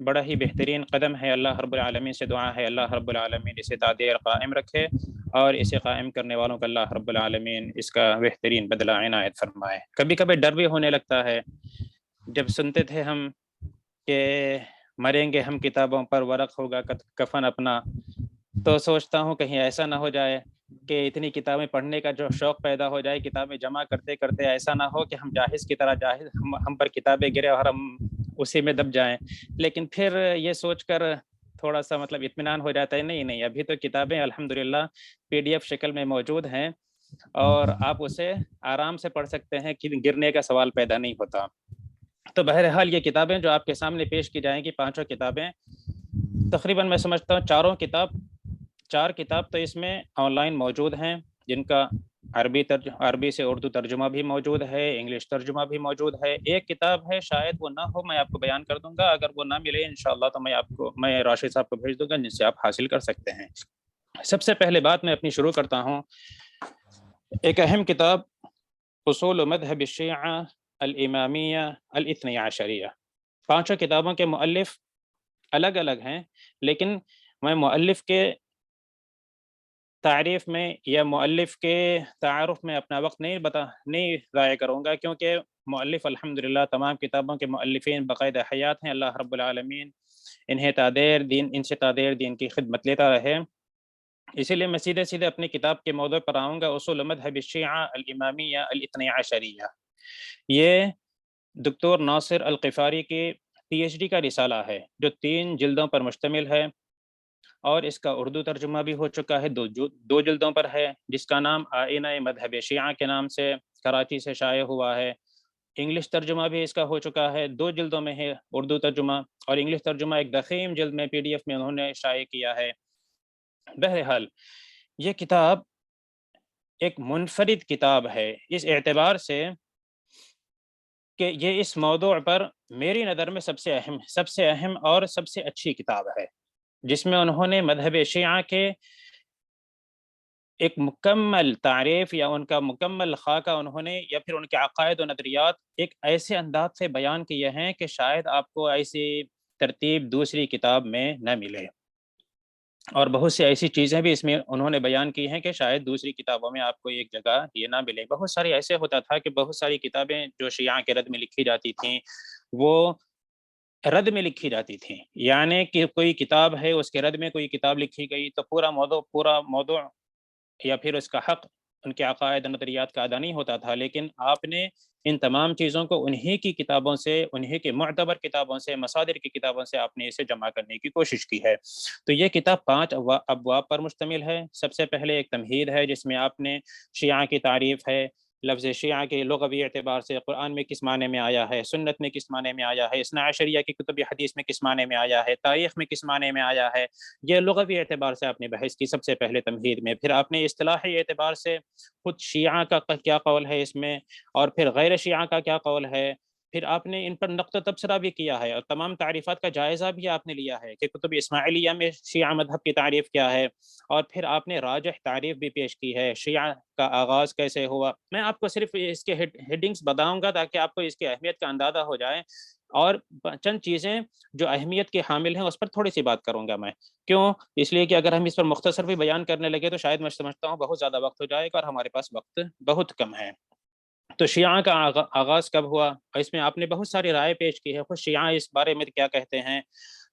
بڑا ہی بہترین قدم ہے. اللہ رب العالمین سے دعا ہے اللہ رب العالمین اسے تا دیر قائم رکھے اور اسے قائم کرنے والوں کو اللہ رب العالمین اس کا بہترین بدلہ عنایت فرمائے. کبھی کبھی ڈر بھی ہونے لگتا ہے جب سنتے تھے ہم کہ مریں گے ہم کتابوں پر، ورق ہوگا کفن اپنا، تو سوچتا ہوں کہیں ایسا نہ ہو جائے کہ اتنی کتابیں پڑھنے کا جو شوق پیدا ہو جائے، کتابیں جمع کرتے کرتے ایسا نہ ہو کہ ہم جاہز کی طرح ہم پر کتابیں گرے اور ہم اسی میں دب جائیں. لیکن پھر یہ سوچ کر تھوڑا سا اطمینان ہو جاتا ہے، نہیں ابھی تو کتابیں الحمدللہ PDF شکل میں موجود ہیں اور آپ اسے آرام سے پڑھ سکتے ہیں کہ گرنے کا سوال پیدا نہیں ہوتا. تو بہرحال یہ کتابیں جو آپ کے سامنے پیش کی جائیں گی، پانچوں کتابیں تقریباً میں سمجھتا ہوں چار کتاب تو اس میں آن لائن موجود ہیں جن کا عربی سے اردو ترجمہ بھی موجود ہے، انگلش ترجمہ بھی موجود ہے. ایک کتاب ہے شاید وہ نہ ہو، میں آپ کو بیان کر دوں گا. اگر وہ نہ ملے انشاءاللہ تو میں راشد صاحب کو بھیج دوں گا جن سے آپ حاصل کر سکتے ہیں. سب سے پہلے بات میں اپنی شروع کرتا ہوں. ایک اہم کتاب اصول مذہب الشیعہ الامامیہ الاثنی عشریہ. پانچوں کتابوں کے مؤلف الگ الگ ہیں لیکن میں مؤلف کے تعریف میں یا مؤلف کے تعارف میں اپنا وقت نہیں ضائع کروں گا، کیونکہ مؤلف الحمدللہ تمام کتابوں کے مؤلفین باقاعدہ حیات ہیں. اللہ رب العالمین ان سے تادیر دین کی خدمت لیتا رہے۔ اسی لیے میں سیدھے سیدھے اپنی کتاب کے موضوع پر آؤں گا، اصول مذہب الشیعہ الامامیہ الاثنی عشریہ۔ یہ دکتور ناصر الغفاری کی پی ایچ ڈی کا رسالہ ہے جو 3 جلدوں پر مشتمل ہے، اور اس کا اردو ترجمہ بھی ہو چکا ہے، 2 جلدوں پر ہے، جس کا نام آئینہ مذہب شیعہ کے نام سے کراچی سے شائع ہوا ہے۔ انگلش ترجمہ بھی اس کا ہو چکا ہے، 2 جلدوں میں ہے اردو ترجمہ، اور انگلش ترجمہ ایک ضخیم جلد میں پی ڈی ایف میں انہوں نے شائع کیا ہے۔ بہرحال یہ کتاب ایک منفرد کتاب ہے اس اعتبار سے کہ یہ اس موضوع پر میری نظر میں سب سے اہم اور سب سے اچھی کتاب ہے، جس میں انہوں نے مذہب شیعہ کے ایک مکمل تعریف یا ان کا مکمل خاکہ انہوں نے یا پھر ان کے عقائد و نظریات ایک ایسے انداز سے بیان کیے ہیں کہ شاید آپ کو ایسی ترتیب دوسری کتاب میں نہ ملے، اور بہت سی ایسی چیزیں بھی اس میں انہوں نے بیان کی ہیں کہ شاید دوسری کتابوں میں آپ کو ایک جگہ یہ نہ ملے۔ بہت ساری ایسے ہوتا تھا کہ بہت ساری کتابیں جو شیعہ کے رد میں لکھی جاتی تھیں وہ رد میں لکھی جاتی تھیں، یعنی کہ کوئی کتاب ہے اس کے رد میں کوئی کتاب لکھی گئی تو پورا موضوع یا پھر اس کا حق ان کے عقائد نظریات کا ادا نہیں ہوتا تھا، لیکن آپ نے ان تمام چیزوں کو انہی کی کتابوں سے، انہی کے معتبر کتابوں سے، مصادر کی کتابوں سے آپ نے اسے جمع کرنے کی کوشش کی ہے۔ تو یہ کتاب 5 ابواب پر مشتمل ہے۔ سب سے پہلے ایک تمہید ہے جس میں آپ نے شیعہ کی تعریف ہے، لفظ شیعہ کے لغوی اعتبار سے قرآن میں کس معنی میں آیا ہے، سنت میں کس معنی میں آیا ہے، اثنا عشریہ کی کتب حدیث میں کس معنی میں آیا ہے، تاریخ میں کس معنی میں آیا ہے، یہ لغوی اعتبار سے آپ نے بحث کی سب سے پہلے تمہید میں۔ پھر آپ نے اصطلاحی اعتبار سے خود شیعہ کا کیا قول ہے اس میں، اور پھر غیر شیعہ کا کیا قول ہے، پھر آپ نے ان پر نقد و تبصرہ بھی کیا ہے، اور تمام تعریفات کا جائزہ بھی آپ نے لیا ہے کہ کتب اسماعیلیہ میں شیعہ مذہب کی تعریف کیا ہے، اور پھر آپ نے راجح تعریف بھی پیش کی ہے، شیعہ کا آغاز کیسے ہوا۔ میں آپ کو صرف اس کے ہیڈنگز بتاؤں گا تاکہ آپ کو اس کی اہمیت کا اندازہ ہو جائے، اور چند چیزیں جو اہمیت کے حامل ہیں اس پر تھوڑی سی بات کروں گا میں۔ کیوں؟ اس لیے کہ اگر ہم اس پر مختصر بھی بیان کرنے لگے تو شاید میں سمجھتا ہوں بہت زیادہ وقت ہو جائے گا، اور ہمارے پاس وقت بہت کم ہے۔ تو شیعہ کا آغاز کب ہوا، اس میں آپ نے بہت ساری رائے پیش کی ہے، خود شیعہ اس بارے میں کیا کہتے ہیں،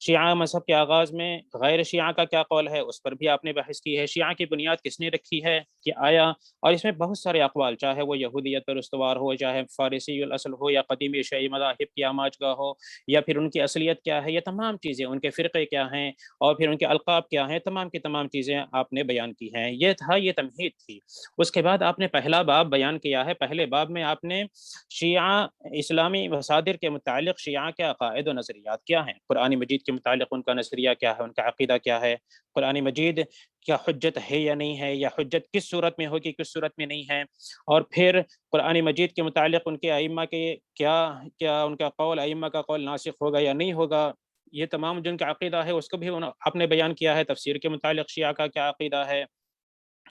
شیعہ مذہب کے آغاز میں غیر شیعہ کا کیا قول ہے اس پر بھی آپ نے بحث کی ہے، شیعہ کی بنیاد کس نے رکھی ہے کہ آیا، اور اس میں بہت سارے اقوال، چاہے وہ یہودیت پر استوار ہو، چاہے فارسی الاصل ہو، یا قدیم شیعی مذاہب کی آماج گاہ ہو، یا پھر ان کی اصلیت کیا ہے، یہ تمام چیزیں، ان کے فرقے کیا ہیں، اور پھر ان کے القاب کیا ہیں، تمام کی تمام چیزیں آپ نے بیان کی ہیں۔ یہ تمہید تھی۔ اس کے بعد آپ نے پہلا باب بیان کیا ہے۔ پہلے باب میں آپ نے شیعہ اسلامی مصادر کے متعلق شیعہ کے عقائد و نظریات کیا ہیں، قرآن مجید کے متعلق ان کا نظریہ کیا ہے، ان کا عقیدہ کیا ہے، قرآن مجید کیا حجت ہے یا نہیں ہے، یا حجت کس صورت میں ہوگی کس صورت میں نہیں ہے، اور پھر قرآن مجید کے متعلق ان کے ائمہ کے کیا ان کا قول، ائمہ کا قول ناسخ ہوگا یا نہیں ہوگا، یہ تمام جن کا عقیدہ ہے اس کو بھی آپ نے بیان کیا ہے۔ تفسیر کے متعلق شیعہ کا کیا عقیدہ ہے،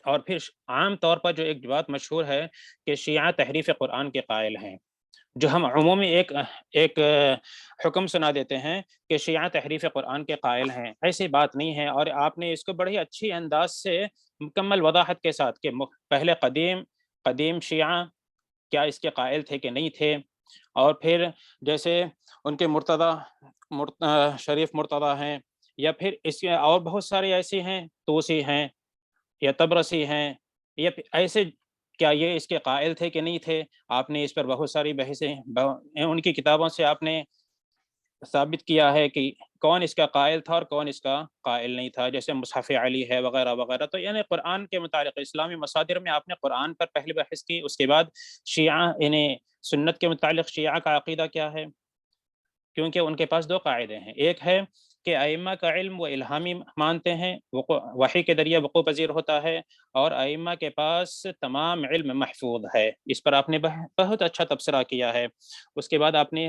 اور پھر عام طور پر جو ایک بات مشہور ہے کہ شیعہ تحریف قرآن کے قائل ہیں، جو ہم عمومی ایک حکم سنا دیتے ہیں کہ شیعہ تحریف قرآن کے قائل ہیں، ایسی بات نہیں ہے۔ اور آپ نے اس کو بڑی اچھی انداز سے مکمل وضاحت کے ساتھ کہ پہلے قدیم شیعہ کیا اس کے قائل تھے کہ نہیں تھے، اور پھر جیسے ان کے شریف مرتضی ہیں، یا پھر اس کے اور بہت سارے ایسے ہیں، توسی ہیں یا تبرسی ہیں، یا ایسے کیا یہ اس کے قائل تھے کہ نہیں تھے، آپ نے اس پر بہت ساری بحثیں ان کی کتابوں سے آپ نے ثابت کیا ہے کہ کون اس کا قائل تھا اور کون اس کا قائل نہیں تھا، جیسے مصحف علی ہے وغیرہ وغیرہ۔ تو یعنی قرآن کے متعلق اسلامی مصادر میں آپ نے قرآن پر پہلے بحث کی، اس کے بعد شیعہ یعنی سنت کے متعلق شیعہ کا عقیدہ کیا ہے، کیونکہ ان کے پاس 2 قاعدے ہیں، ایک ہے کہ ائمہ کا علم وہ الہامی مانتے ہیں، وحی کے ذریعے وقوع پذیر ہوتا ہے، اور ائمہ کے پاس تمام علم محفوظ ہے۔ اس پر آپ نے بہت اچھا تبصرہ کیا ہے۔ اس کے بعد آپ نے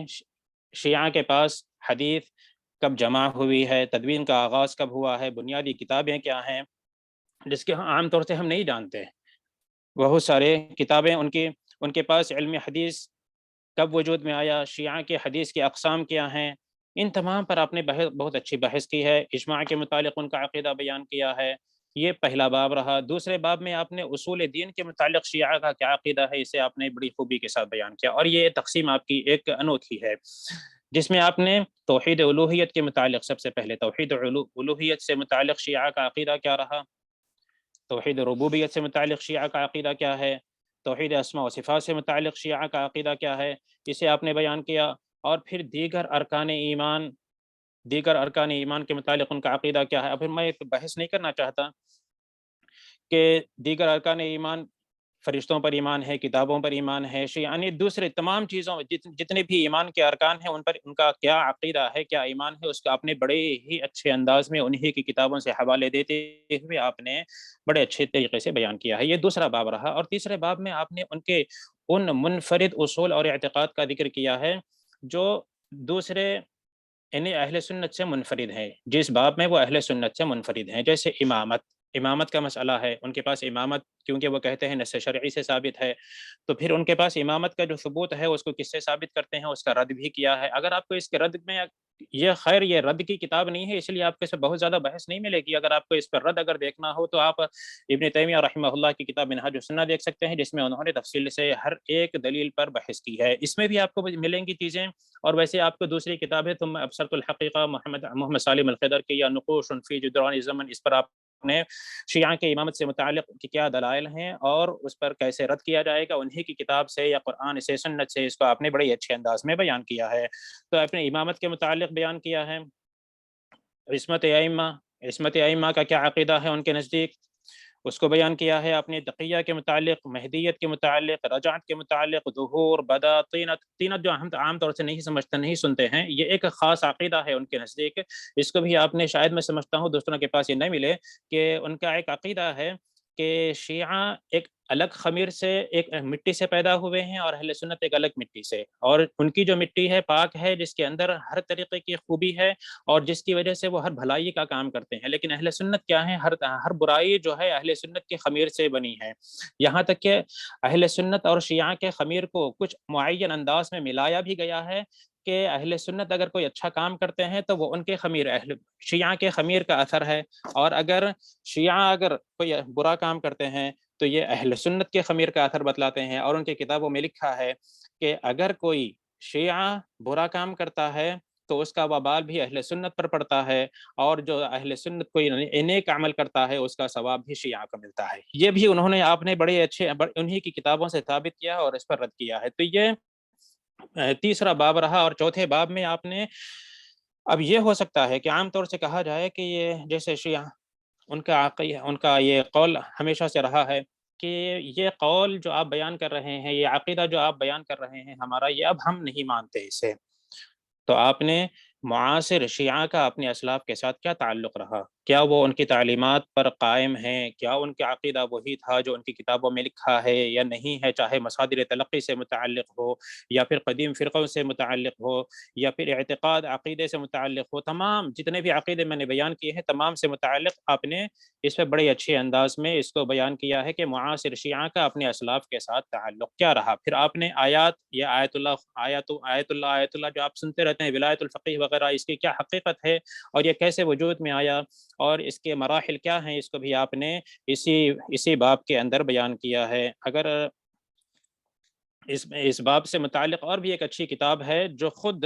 شیعہ کے پاس حدیث کب جمع ہوئی ہے، تدوین کا آغاز کب ہوا ہے، بنیادی کتابیں کیا ہیں، جس کے عام طور سے ہم نہیں جانتے، بہت سارے کتابیں ان کے پاس علم حدیث کب وجود میں آیا، شیعہ کے حدیث کی اقسام کیا ہیں، ان تمام پر آپ نے بہت اچھی بحث کی ہے۔ اجماع کے متعلق ان کا عقیدہ بیان کیا ہے۔ یہ پہلا باب رہا۔ دوسرے باب میں آپ نے اصول دین کے متعلق شیعہ کا کیا عقیدہ ہے، اسے آپ نے بڑی خوبی کے ساتھ بیان کیا، اور یہ تقسیم آپ کی ایک انوکھی ہے، جس میں آپ نے توحید الوہیت کے متعلق سب سے پہلے توحید الوہیت سے متعلق شیعہ کا عقیدہ کیا رہا، توحید ربوبیت سے متعلق شیعہ کا عقیدہ کیا ہے، توحید اسماء و صفات سے متعلق شیعہ کا عقیدہ کیا ہے، اسے آپ نے بیان کیا، اور پھر دیگر ارکان ایمان کے متعلق ان کا عقیدہ کیا ہے۔ اب میں ایک بحث نہیں کرنا چاہتا کہ دیگر ارکان ایمان، فرشتوں پر ایمان ہے، کتابوں پر ایمان ہے، یعنی دوسرے تمام چیزوں جتنے بھی ایمان کے ارکان ہیں ان پر ان کا کیا عقیدہ ہے، کیا ایمان ہے، اس کا آپ نے بڑے ہی اچھے انداز میں انہی کی کتابوں سے حوالے دیتے ہوئے آپ نے بڑے اچھے طریقے سے بیان کیا ہے۔ یہ دوسرا باب رہا، اور تیسرے باب میں آپ نے ان کے ان منفرد اصول اور اعتقاد کا ذکر کیا ہے جو دوسرے یعنی اہل سنت سے منفرد ہیں، جس باب میں وہ اہل سنت سے منفرد ہیں، جیسے امامت کا مسئلہ ہے، ان کے پاس امامت کیونکہ وہ کہتے ہیں نص شرعی سے ثابت ہے، تو پھر ان کے پاس امامت کا جو ثبوت ہے اس کو کس سے ثابت کرتے ہیں، اس کا رد بھی کیا ہے۔ اگر آپ کو اس کے رد میں یہ رد کی کتاب نہیں ہے، اس لیے آپ کو اس پر بہت زیادہ بحث نہیں ملے گی۔ اگر آپ کو اس پر رد اگر دیکھنا ہو تو آپ ابن تیمیہ رحمہ اللہ کی کتاب منہاج السنہ دیکھ سکتے ہیں، جس میں انہوں نے تفصیل سے ہر ایک دلیل پر بحث کی ہے، اس میں بھی آپ کو ملیں گی چیزیں۔ اور ویسے آپ کو دوسری کتاب ہے ثم ابصرت الحقیقہ محمد سالم الخضر کی، یا نقوش فی جدران الزمن، اس پر آپ نے شیعہ کے امامت سے متعلق کی کیا دلائل ہیں اور اس پر کیسے رد کیا جائے گا، انہی کی کتاب سے یا قرآن سے سنت سے اس کو آپ نے بڑے اچھے انداز میں بیان کیا ہے۔ تو آپ نے امامت کے متعلق بیان کیا ہے، عصمت ائمہ کا کیا عقیدہ ہے ان کے نزدیک، اس کو بیان کیا ہے آپ نے۔ تقیہ کے متعلق، مہدیت کے متعلق، رجعت کے متعلق، ظہور، بدا، طینت جو ہم عام طور سے نہیں سنتے ہیں، یہ ایک خاص عقیدہ ہے ان کے نزدیک۔ اس کو بھی آپ نے شاید میں سمجھتا ہوں دوسروں کے پاس یہ نہیں ملے کہ ان کا ایک عقیدہ ہے کہ شیعہ ایک الگ خمیر سے، ایک مٹی سے پیدا ہوئے ہیں، اور اہل سنت ایک الگ مٹی سے، اور ان کی جو مٹی ہے پاک ہے، جس کے اندر ہر طریقے کی خوبی ہے اور جس کی وجہ سے وہ ہر بھلائی کا کام کرتے ہیں، لیکن اہل سنت کیا ہے، ہر برائی جو ہے اہل سنت کے خمیر سے بنی ہے۔ یہاں تک کہ اہل سنت اور شیعہ کے خمیر کو کچھ معین انداز میں ملایا بھی گیا ہے کہ اہل سنت اگر کوئی اچھا کام کرتے ہیں تو وہ ان کے خمیر، شیعہ کے خمیر کا اثر ہے، اور اگر شیعہ کوئی برا کام کرتے ہیں تو یہ اہل سنت کے خمیر کا اثر بتلاتے ہیں۔ اور ان کی کتابوں میں لکھا ہے کہ اگر کوئی شیعہ برا کام کرتا ہے تو اس کا وبال بھی اہل سنت پر پڑتا ہے، اور جو اہل سنت کوئی نیک عمل کرتا ہے اس کا ثواب بھی شیعہ کو ملتا ہے۔ یہ بھی آپ نے بڑے اچھے انہی کی کتابوں سے ثابت کیا اور اس پر رد کیا ہے۔ تو یہ تیسرا باب رہا، اور چوتھے باب میں آپ نے، اب یہ ہو سکتا ہے کہ عام طور سے کہا جائے کہ یہ جیسے شیعہ ان کا یہ قول ہمیشہ سے رہا ہے کہ یہ قول جو آپ بیان کر رہے ہیں، یہ عقیدہ جو آپ بیان کر رہے ہیں ہمارا، یہ اب ہم نہیں مانتے اسے۔ تو آپ نے معاصر شیعہ کا اپنے اسلاف کے ساتھ کیا تعلق رہا، کیا وہ ان کی تعلیمات پر قائم ہیں، کیا ان کا عقیدہ وہی تھا جو ان کی کتابوں میں لکھا ہے یا نہیں ہے، چاہے مصادر تلقی سے متعلق ہو یا پھر قدیم فرقوں سے متعلق ہو یا پھر اعتقاد عقیدے سے متعلق ہو، تمام جتنے بھی عقیدے میں نے بیان کیے ہیں تمام سے متعلق آپ نے اس پہ بڑے اچھے انداز میں اس کو بیان کیا ہے کہ معاصر شیعہ کا اپنے اسلاف کے ساتھ تعلق کیا رہا۔ پھر آپ نے یہ آیت اللہ جو آپ سنتے رہتے ہیں، ولایت الفقیہ وغیرہ، اس کی کیا حقیقت ہے اور یہ کیسے وجود میں آیا اور اس کے مراحل کیا ہیں، اس کو بھی آپ نے اسی باب کے اندر بیان کیا ہے۔ اگر اس باب سے متعلق اور بھی ایک اچھی کتاب ہے جو خود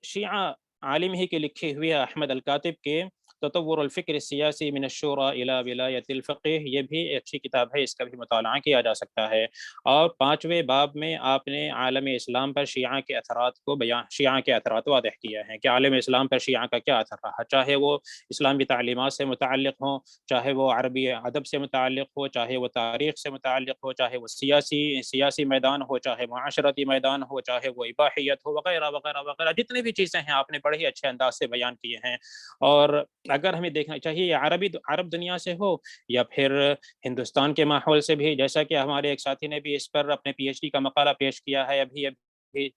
شیعہ عالم ہی کے لکھی ہوئی ہے، احمد الکاتب کے تطور الفکر السیاسی من الشورى الى ولایت الفقہ، یہ بھی اچھی کتاب ہے، اس کا بھی مطالعہ کیا جا سکتا ہے۔ اور 5ویں باب میں آپ نے عالم اسلام پر شیعہ کے اثرات واضح کیا ہے کہ عالم اسلام پر شیعہ کا کیا اثر رہا، چاہے وہ اسلامی تعلیمات سے متعلق ہوں، چاہے وہ عربی ادب سے متعلق ہو، چاہے وہ تاریخ سے متعلق ہو، چاہے وہ سیاسی میدان ہو، چاہے معاشرتی میدان ہو، چاہے وہ اباحیت ہو، وغیرہ وغیرہ وغیرہ، جتنے بھی چیزیں ہیں آپ نے بڑے ہی اچھے انداز سے بیان کیے ہیں۔ اور اگر ہمیں دیکھنا چاہیے عرب دنیا سے ہو یا پھر ہندوستان کے ماحول سے بھی، جیسا کہ ہمارے ایک ساتھی نے بھی اس پر اپنے پی ایچ ڈی کا مقالہ پیش کیا ہے ابھی،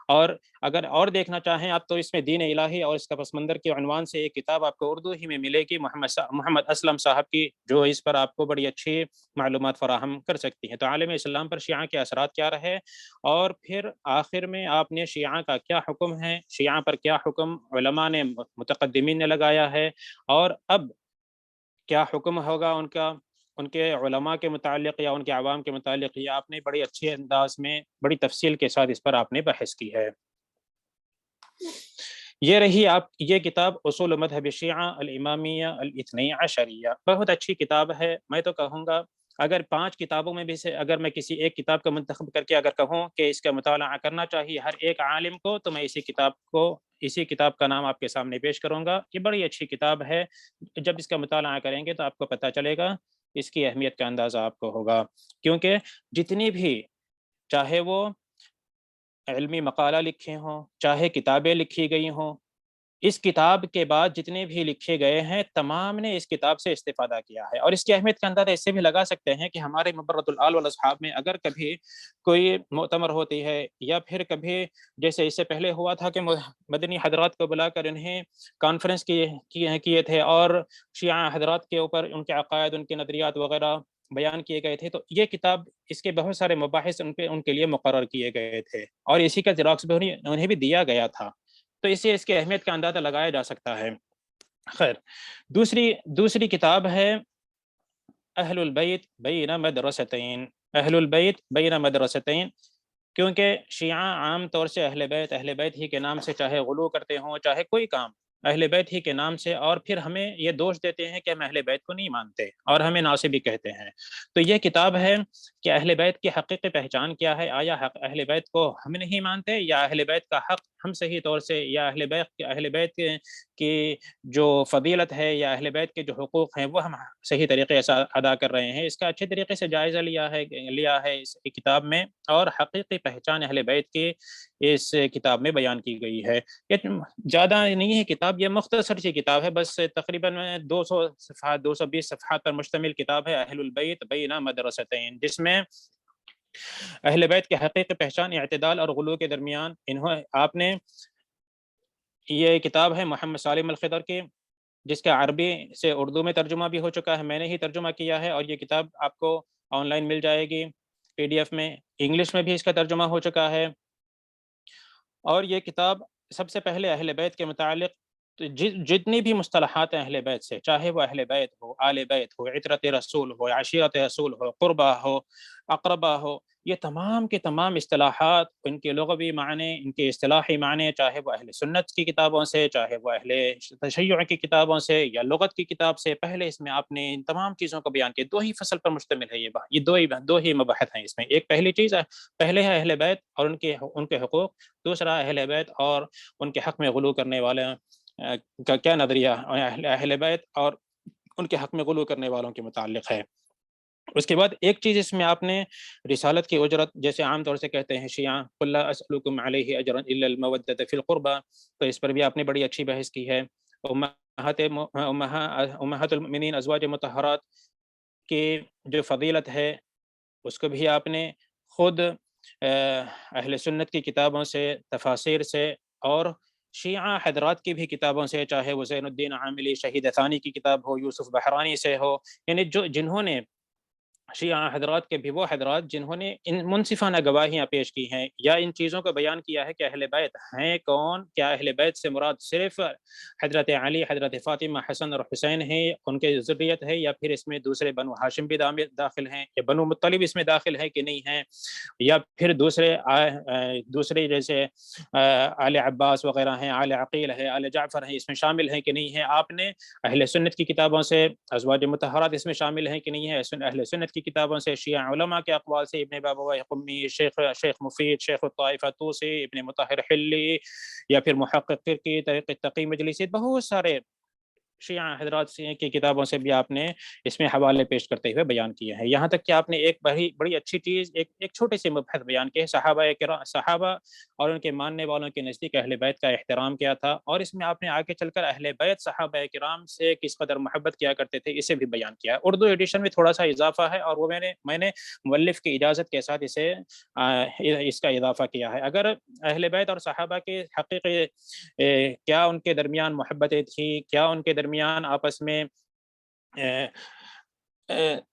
اور اگر اور دیکھنا چاہیں آپ تو اس میں دین الہی اور اس کا پس منظر کے عنوان سے ایک کتاب آپ کو اردو ہی میں ملے گی محمد اسلم صاحب کی، جو اس پر آپ کو بڑی اچھی معلومات فراہم کر سکتی ہیں۔ تو عالم اسلام پر شیعہ کے اثرات کیا رہے، اور پھر آخر میں آپ نے شیعہ کا کیا حکم ہے، شیعہ پر کیا حکم علماء نے متقدمین نے لگایا ہے، اور اب کیا حکم ہوگا ان کے علماء کے متعلق یا ان کے عوام کے متعلق، یہ آپ نے بڑی اچھے انداز میں بڑی تفصیل کے ساتھ اس پر آپ نے بحث کی ہے۔ یہ رہی آپ یہ کتاب اصول مذہب شیعہ الامامیہ الاثنی عشریہ، بہت اچھی کتاب ہے۔ میں تو کہوں گا اگر 5 کتابوں میں بھی سے اگر میں کسی ایک کتاب کا منتخب کر کے اگر کہوں کہ اس کا مطالعہ کرنا چاہیے ہر ایک عالم کو، تو میں اسی کتاب کا نام آپ کے سامنے پیش کروں گا۔ یہ بڑی اچھی کتاب ہے، جب اس کا مطالعہ کریں گے تو آپ کو پتہ چلے گا، اس کی اہمیت کا اندازہ آپ کو ہوگا، کیونکہ جتنی بھی چاہے وہ علمی مقالہ لکھے ہوں، چاہے کتابیں لکھی گئی ہوں، اس کتاب کے بعد جتنے بھی لکھے گئے ہیں تمام نے اس کتاب سے استفادہ کیا ہے۔ اور اس کی اہمیت کا اندازہ اس سے بھی لگا سکتے ہیں کہ ہمارے مبرۃ الآل والاصحاب میں اگر کبھی کوئی مؤتمر ہوتی ہے، یا پھر کبھی جیسے اس سے پہلے ہوا تھا کہ مدنی حضرات کو بلا کر انہیں کانفرنس کیے تھے اور شیعہ حضرات کے اوپر ان کے عقائد، ان کے نظریات وغیرہ بیان کیے گئے تھے، تو یہ کتاب اس کے بہت سارے مباحث ان کے لیے مقرر کیے گئے تھے اور اسی کا زیراکس بھی انہیں بھی دیا گیا تھا، تو اس سے اس کی اہمیت کا اندازہ لگایا جا سکتا ہے۔ خیر، دوسری کتاب ہے اہل البیت بین مدرستین، اہل البیت بین مدرستین، کیونکہ شیعہ عام طور سے اہل بیت ہی کے نام سے چاہے غلو کرتے ہوں، چاہے کوئی کام اہل بیت ہی کے نام سے، اور پھر ہمیں یہ دوش دیتے ہیں کہ ہم اہل بیت کو نہیں مانتے اور ہمیں ناصبی کہتے ہیں۔ تو یہ کتاب ہے کہ اہل بیت کی حقیقی پہچان کیا ہے، آیا اہل بیت کو ہم نہیں مانتے، یا اہل بیت کا حق ہم صحیح طور سے، یا اہل بیت کی جو فضیلت ہے یا اہل بیت کے جو حقوق ہیں وہ ہم صحیح طریقے سے ادا کر رہے ہیں۔ اس کا اچھے طریقے سے جائزہ لیا ہے اس کتاب میں، اور حقیقی پہچان اہل بیت کی اس کتاب میں بیان کی گئی ہے۔ یہ زیادہ نہیں ہے کتاب، یہ مختصر سی کتاب ہے، بس تقریباً 220 صفحات پر مشتمل کتاب ہے اہل البیت بین مدرستین، جس میں اہل بیت کے حقیقی پہچان، اعتدال اور غلو کے درمیان آپ نے یہ کتاب ہے محمد سالم الخضر کی، جس کا عربی سے اردو میں ترجمہ بھی ہو چکا ہے، میں نے ہی ترجمہ کیا ہے، اور یہ کتاب آپ کو آن لائن مل جائے گی PDF میں، انگلش میں بھی اس کا ترجمہ ہو چکا ہے۔ اور یہ کتاب سب سے پہلے اہل بیت کے متعلق جتنی بھی مصطلحات ہیں اہل بیت سے، چاہے وہ اہل بیت ہو، آل بیت ہو، عترت رسول ہو، عشیرت رسول ہو، قربہ ہو، اقربہ ہو، یہ تمام کے تمام اصطلاحات، ان کے لغوی معنی، ان کے اصطلاحی معنی، چاہے وہ اہل سنت کی کتابوں سے، چاہے وہ اہل تشیع کی کتابوں سے یا لغت کی کتاب سے، پہلے اس میں آپ نے ان تمام چیزوں کو بیان کیا۔ 2 ہی فصل پر مشتمل ہے یہ 2 ہی مباحث ہیں اس میں۔ ایک پہلی چیز ہے، پہلے ہے اہل بیت اور ان کے حقوق، دوسرا اہل بیت اور ان کے حق میں غلو کرنے والے کا کیا نظریہ اہل بیت اور ان کے حق میں غلو کرنے والوں کے متعلق ہے۔ اس کے بعد ایک چیز اس میں آپ نے رسالت کی اجرت، جیسے عام طور سے کہتے ہیں شیعہ، قل لا اسألکم علیہ اجرا الا المودۃ فی القربى، تو اس پر بھی آپ نے بڑی اچھی بحث کی ہے۔ امہات المؤمنین ازواج مطہرات کی جو فضیلت ہے اس کو بھی آپ نے خود اہل سنت کی کتابوں سے، تفاسیر سے، اور شیعہ حضرات کی بھی کتابوں سے، چاہے وہ زین الدین عاملی شہید ثانی کی کتاب ہو، یوسف بحرانی سے ہو، یعنی جنہوں نے شیعہ حضرات کے بھی وہ حضرات جنہوں نے ان منصفانہ گواہیاں پیش کی ہیں یا ان چیزوں کو بیان کیا ہے کہ اہل بیت ہیں کون، کیا اہل بیت سے مراد صرف حضرت علی، حضرت فاطمہ، حسن اور حسین ہیں، ان کے ذریت ہے، یا پھر اس میں دوسرے بنو ہاشم بھی داخل ہیں، یا بنو مطلب اس میں داخل ہے کہ نہیں ہیں، یا پھر دوسرے جیسے آل عباس وغیرہ ہیں، آل عقیل ہے، آل جعفر ہیں، اس میں شامل ہیں کہ نہیں ہیں۔ آپ نے اہل سنت کی کتابوں سے ازواج مطہرات اس میں شامل ہیں کہ نہیں ہے، اہل سنت کی کتابوں سے، شیعہ علماء کے اقوال سے، ابن بابویہ قمی، شیخ مفید، شیخ الطائفہ طوسی، ابن مطہر حلی، یا پھر محقق کی طریق تقی مجلسی، بہت سارے شیعہ حضرات کی کتابوں سے بھی آپ نے اس میں حوالے پیش کرتے ہوئے بیان کیے ہیں۔ یہاں تک کہ آپ نے ایک بڑی اچھی چیز، ایک چھوٹے سے مبحث بیان کیے، صحابہ اور ان کے ماننے والوں کے نزدیک اہل بیت کا احترام کیا تھا، اور اس میں آپ نے آگے چل کر اہل بیت صحابہ کرام سے کس قدر محبت کیا کرتے تھے اسے بھی بیان کیا۔ اردو ایڈیشن میں تھوڑا سا اضافہ ہے، اور وہ میں نے مؤلف کی اجازت کے ساتھ اس کا اضافہ کیا ہے۔ اگر اہل بیت اور صحابہ کے حقیقی کیا ان کے درمیان محبتیں تھیں، کیا ان کے درمیان آپس میں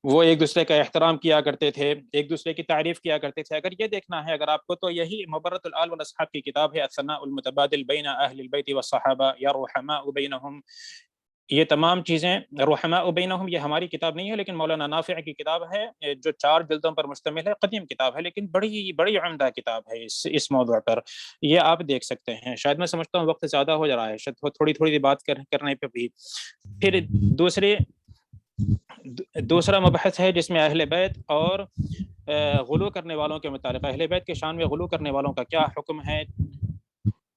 وہ ایک دوسرے کا احترام کیا کرتے تھے، ایک دوسرے کی تعریف کیا کرتے تھے، اگر یہ دیکھنا ہے اگر آپ کو، تو یہی مبرۃ الآل والاصحاب کی کتاب ہے، الثناء المتبادل بین اہل البیت والصحابہ یا رحماء بینہم، یہ تمام چیزیں رحماء بینہم یہ ہماری کتاب نہیں ہے لیکن مولانا نافع کی کتاب ہے جو 4 جلدوں پر مشتمل ہے، قدیم کتاب ہے لیکن بڑی بڑی عمدہ کتاب ہے اس موضوع پر، یہ آپ دیکھ سکتے ہیں۔ شاید میں سمجھتا ہوں وقت زیادہ ہو جا رہا ہے، شاید تھوڑی تھوڑی بات کرنے پہ بھی۔ پھر دوسرا مبحث ہے جس میں اہل بیت اور غلو کرنے والوں کے متعلق، اہل بیت کے شان میں غلو کرنے والوں کا کیا حکم ہے،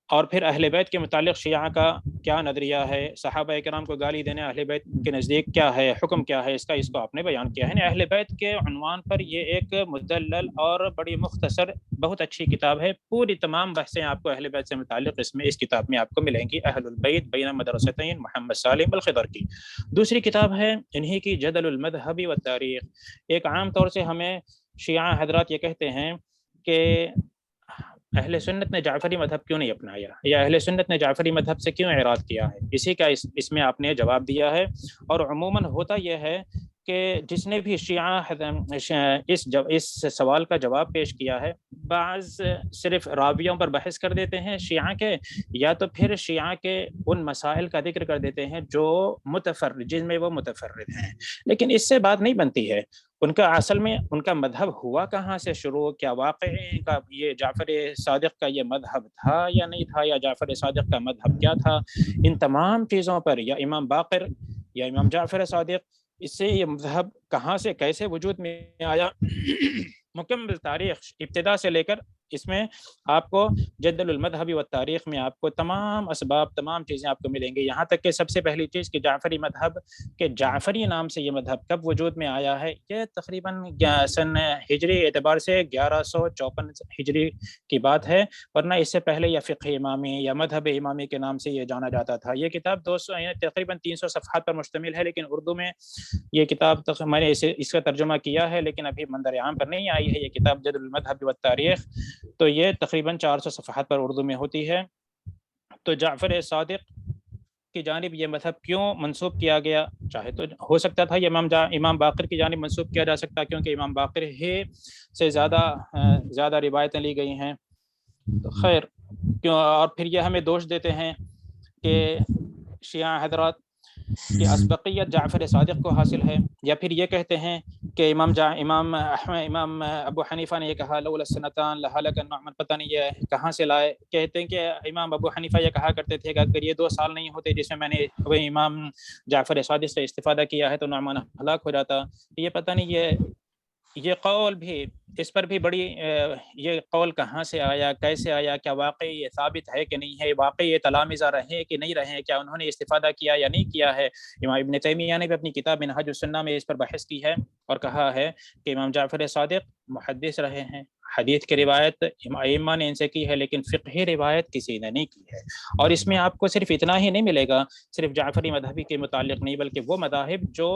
اور پھر اہل بیت کے متعلق شیعہ کا کیا نظریہ ہے، صحابہ کرام کو گالی دینے اہل بیت کے نزدیک کیا ہے، حکم کیا ہے اس کا، اس کو آپ نے بیان کیا ہے۔ اہل بیت کے عنوان پر یہ ایک مدلل اور بڑی مختصر بہت اچھی کتاب ہے، پوری تمام بحثیں آپ کو اہل بیت سے متعلق اس کتاب میں آپ کو ملیں گی، اہل البیت بین مدرستین محمد سالم الخضر کی۔ دوسری کتاب ہے انہی کی جدل المذہب والتاریخ۔ ایک عام طور سے ہمیں شیعہ حضرات یہ کہتے ہیں کہ اہل سنت نے جعفری مذہب کیوں نہیں اپنایا، یا اہل سنت نے جعفری مذہب سے کیوں اعراض کیا ہے، اسی کا اس میں آپ نے جواب دیا ہے۔ اور عموماً ہوتا یہ ہے کہ جس نے بھی شیعہ اس سوال کا جواب پیش کیا ہے، بعض صرف راویوں پر بحث کر دیتے ہیں شیعہ کے، یا تو پھر شیعہ کے ان مسائل کا ذکر کر دیتے ہیں جو متفرد، جن میں وہ متفرد ہیں، لیکن اس سے بات نہیں بنتی ہے۔ ان کا اصل میں ان کا مذہب ہوا کہاں سے شروع، کیا واقعی کا یہ جعفر صادق کا یہ مذہب تھا یا نہیں تھا، یا جعفر صادق کا مذہب کیا تھا، ان تمام چیزوں پر، یا امام باقر یا امام جعفر صادق، اس سے یہ مذہب کہاں سے کیسے وجود میں آیا، مکمل تاریخ ابتدا سے لے کر اس میں آپ کو جدل المذہبی والتاریخ میں آپ کو تمام اسباب، تمام چیزیں آپ کو ملیں گی، یہاں تک کہ سب سے پہلی چیز کہ جعفری مذہب کہ جعفری نام سے یہ مذہب کب وجود میں آیا ہے، یہ تقریباً سن ہجری اعتبار سے 1154 ہجری کی بات ہے، ورنہ اس سے پہلے یہ فقہ امامی یا مذہب امامی کے نام سے یہ جانا جاتا تھا۔ یہ کتاب تقریباً 300 صفحات پر مشتمل ہے، لیکن اردو میں یہ کتاب میں نے اس کا ترجمہ کیا ہے لیکن ابھی منظر عام پر نہیں آئی ہے۔ یہ کتاب جدل المذہب والتاریخ، تو یہ تقریباً 400 صفحات پر اردو میں ہوتی ہے۔ تو جعفر صادق کی جانب یہ مذہب کیوں منسوب کیا گیا، چاہے تو ہو سکتا تھا یہ امام باقر کی جانب منسوب کیا جا سکتا، کیونکہ امام باقر ہی سے زیادہ روایتیں لی گئی ہیں، تو خیر کیوں، اور پھر یہ ہمیں دوش دیتے ہیں کہ شیعہ حضرات کہ اسبقیت جعفر صادق کو حاصل ہے، یا پھر یہ کہتے ہیں کہ امام ابو حنیفہ نے یہ کہا لولا السنتان لہلک النعمان، پتہ نہیں یہ کہاں سے لائے، کہتے ہیں کہ امام ابو حنیفہ یہ کہا کرتے تھے کہ اگر یہ 2 سال نہیں ہوتے جس میں نے امام جعفر صادق سے استفادہ کیا ہے تو نعمان ہلاک ہو جاتا۔ یہ پتہ نہیں یہ قول بھی، اس پر بھی بڑی یہ قول کہاں سے آیا، کیسے آیا، کیا واقعی یہ ثابت ہے کہ نہیں ہے، واقعی یہ تلامذہ رہے کہ نہیں رہے، کیا انہوں نے استفادہ کیا یا نہیں کیا ہے۔ امام ابن تیمیہ نے بھی اپنی کتاب منہاج السنہ میں اس پر بحث کی ہے اور کہا ہے کہ امام جعفر صادق محدث رہے ہیں، حدیث کی روایت ائمہ نے ان سے کی ہے لیکن فقہی روایت کسی نے نہیں کی ہے۔ اور اس میں آپ کو صرف اتنا ہی نہیں ملے گا، صرف جعفری مذہبی کے متعلق نہیں، بلکہ وہ مذاہب جو